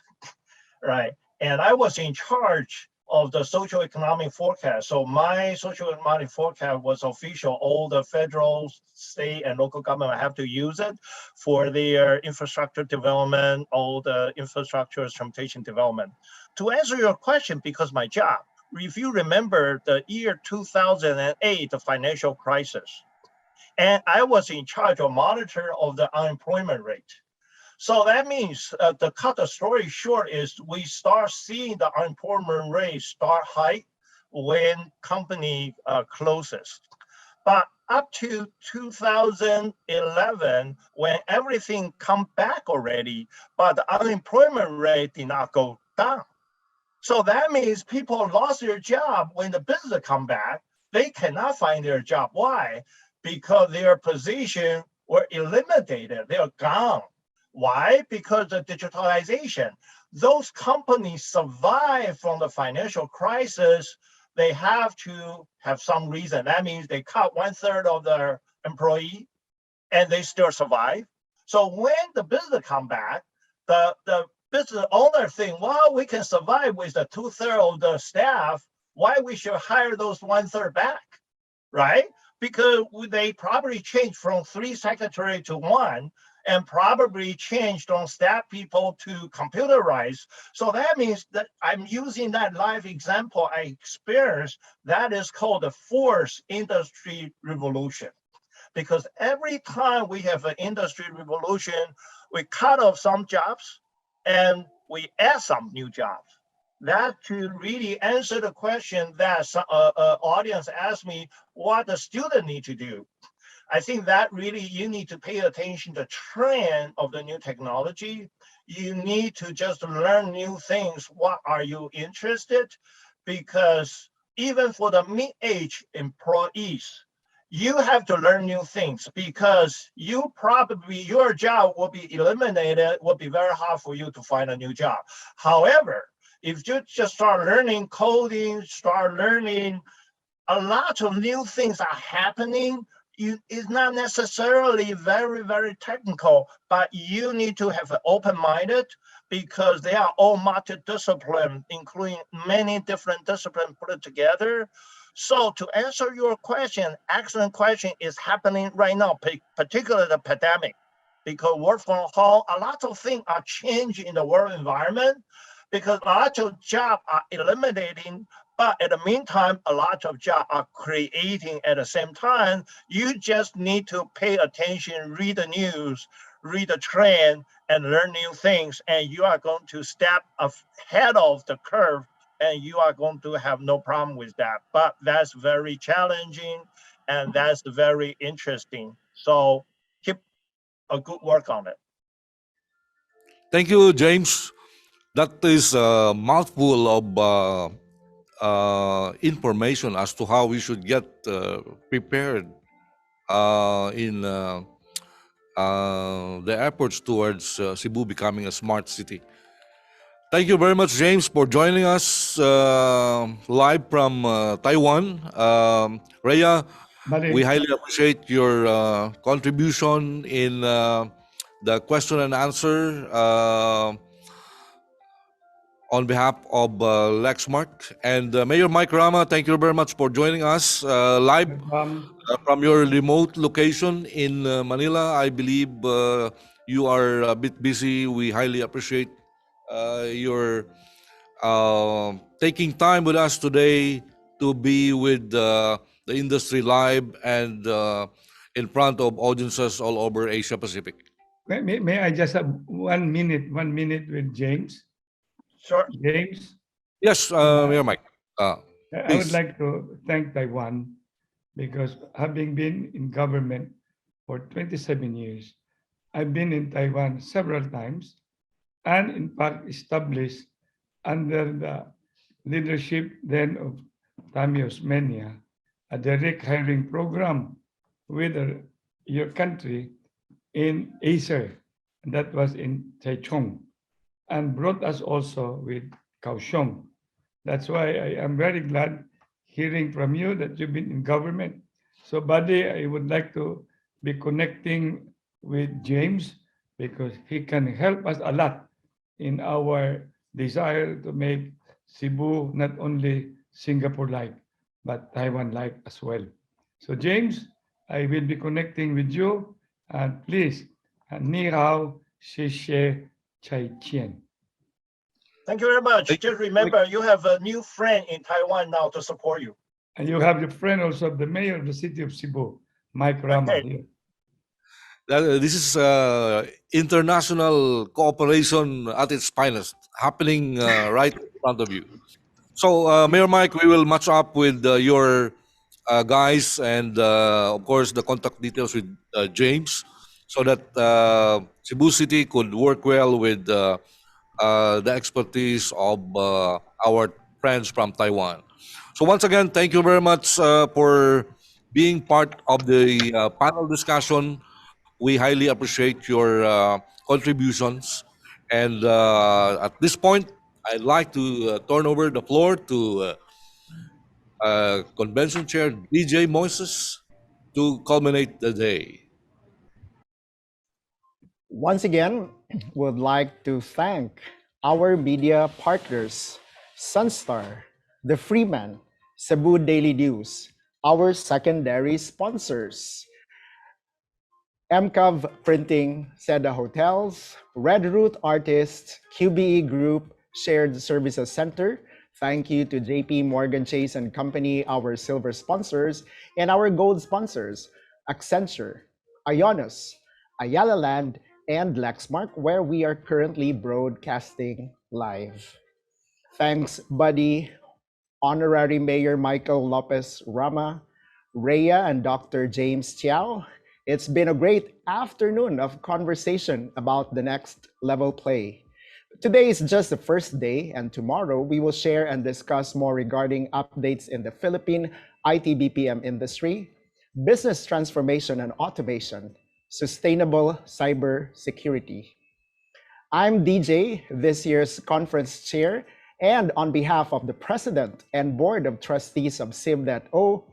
right? And I was in charge of the social economic forecast. So my social economic forecast was official. All the federal, state, and local government have to use it for their infrastructure development, all the infrastructure transportation development. To answer your question, because my job, if you remember the year 2008, the financial crisis, and I was in charge of monitor of the unemployment rate. So that means to cut the story short is we start seeing the unemployment rate start high when company closes. But up to 2011, when everything come back already, but the unemployment rate did not go down. So that means people lost their job when the business come back. They cannot find their job. Why? Because their position were eliminated. They're gone. Why? Because of digitalization. Those companies survive from the financial crisis. They have to have some reason. That means they cut 1/3 of their employee and they still survive. So when the business come back, the business owner think, well, we can survive with the 2/3 of the staff. Why we should hire those 1/3 back, right? Because they probably changed from 3 secretary to 1 and probably changed from staff people to computerized. So that means that I'm using that live example I experienced. That is called the fourth industry revolution. Because every time we have an industry revolution, we cut off some jobs and we add some new jobs. That to really answer the question that audience asked me, what the student need to do. I think that really you need to pay attention to the trend of the new technology. You need to just learn new things. What are you interested? Because even for the mid-age employees, you have to learn new things because you probably your job will be eliminated, will be very hard for you to find a new job. However, if you just start learning coding, start learning a lot of new things are happening. It's not necessarily very, very technical, but you need to have an open-minded because they are all multidiscipline, including many different disciplines put together. So to answer your question, excellent question is happening right now, particularly the pandemic, because work from home, a lot of things are changing in the world environment because a lot of jobs are eliminating, but at the meantime, a lot of jobs are creating at the same time. You just need to pay attention, read the news, read the trend, and learn new things, and you are going to step ahead of the curve, and you are going to have no problem with that. But that's very challenging, and that's very interesting. So keep a good work on it. Thank you, James. That is a mouthful of information as to how we should get prepared in the efforts towards Cebu becoming a smart city. Thank you very much, James, for joining us live from Taiwan. Reah, we Bali. highly appreciate your contribution in the question and answer on behalf of Lexmark. And Mayor Mike Rama, thank you very much for joining us live from your remote location in Manila. I believe you are a bit busy. We highly appreciate your taking time with us today to be with the industry live and in front of audiences all over Asia Pacific. May I just have 1 minute with James? Sure. James? Yes, Mayor Mike. I would Please. like to thank Taiwan because having been in government for 27 years, I've been in Taiwan several times and in fact established under the leadership then of Tammy Osmeña a direct hiring program with your country in Acer, that was in Taichung, and brought us also with Kaohsiung. That's why I am very glad hearing from you that you've been in government. So, buddy, I would like to be connecting with James because he can help us a lot in our desire to make Cebu not only Singapore-like, but Taiwan-like as well. So, James, I will be connecting with you, and please, ni hao, xie xie, chai qian. Thank you very much. Just remember, you have a new friend in Taiwan now to support you. And you have your friend also, the mayor of the city of Cebu, Mike Rama. Okay. Here. This is international cooperation at its finest, happening right in front of you. So, Mayor Mike, we will match up with your guys and, of course, the contact details with James so that Cebu City could work well with the expertise of our friends from Taiwan. So, once again, thank you very much for being part of the panel discussion. We highly appreciate your contributions. And at this point, I'd like to turn over the floor to Convention Chair DJ Moises to culminate the day. Once again, would like to thank our media partners, Sunstar, The Freeman, Cebu Daily News, our secondary sponsors, MCOV Printing, Seda Hotels, Red Root Artists, QBE Group, Shared Services Center. Thank you to JP Morgan Chase and Company, our silver sponsors, and our gold sponsors, Accenture, Ionos, Ayala Land, and Lexmark, where we are currently broadcasting live. Thanks, buddy, Honorary Mayor Michael Lopez Rama, Reah, and Dr. James Chiao. It's been a great afternoon of conversation about the next level play. Today is just the first day, and tomorrow we will share and discuss more regarding updates in the Philippine IT BPM industry, business transformation and automation, sustainable cyber security. I'm DJ, this year's conference chair, and on behalf of the President and Board of Trustees of CIB.O,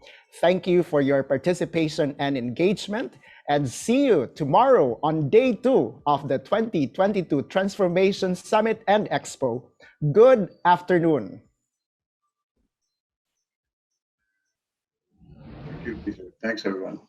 thank you for your participation and engagement, and see you tomorrow on day 2 of the 2022 Transformation Summit and Expo. Good afternoon. Thank you, Peter. Thanks, everyone.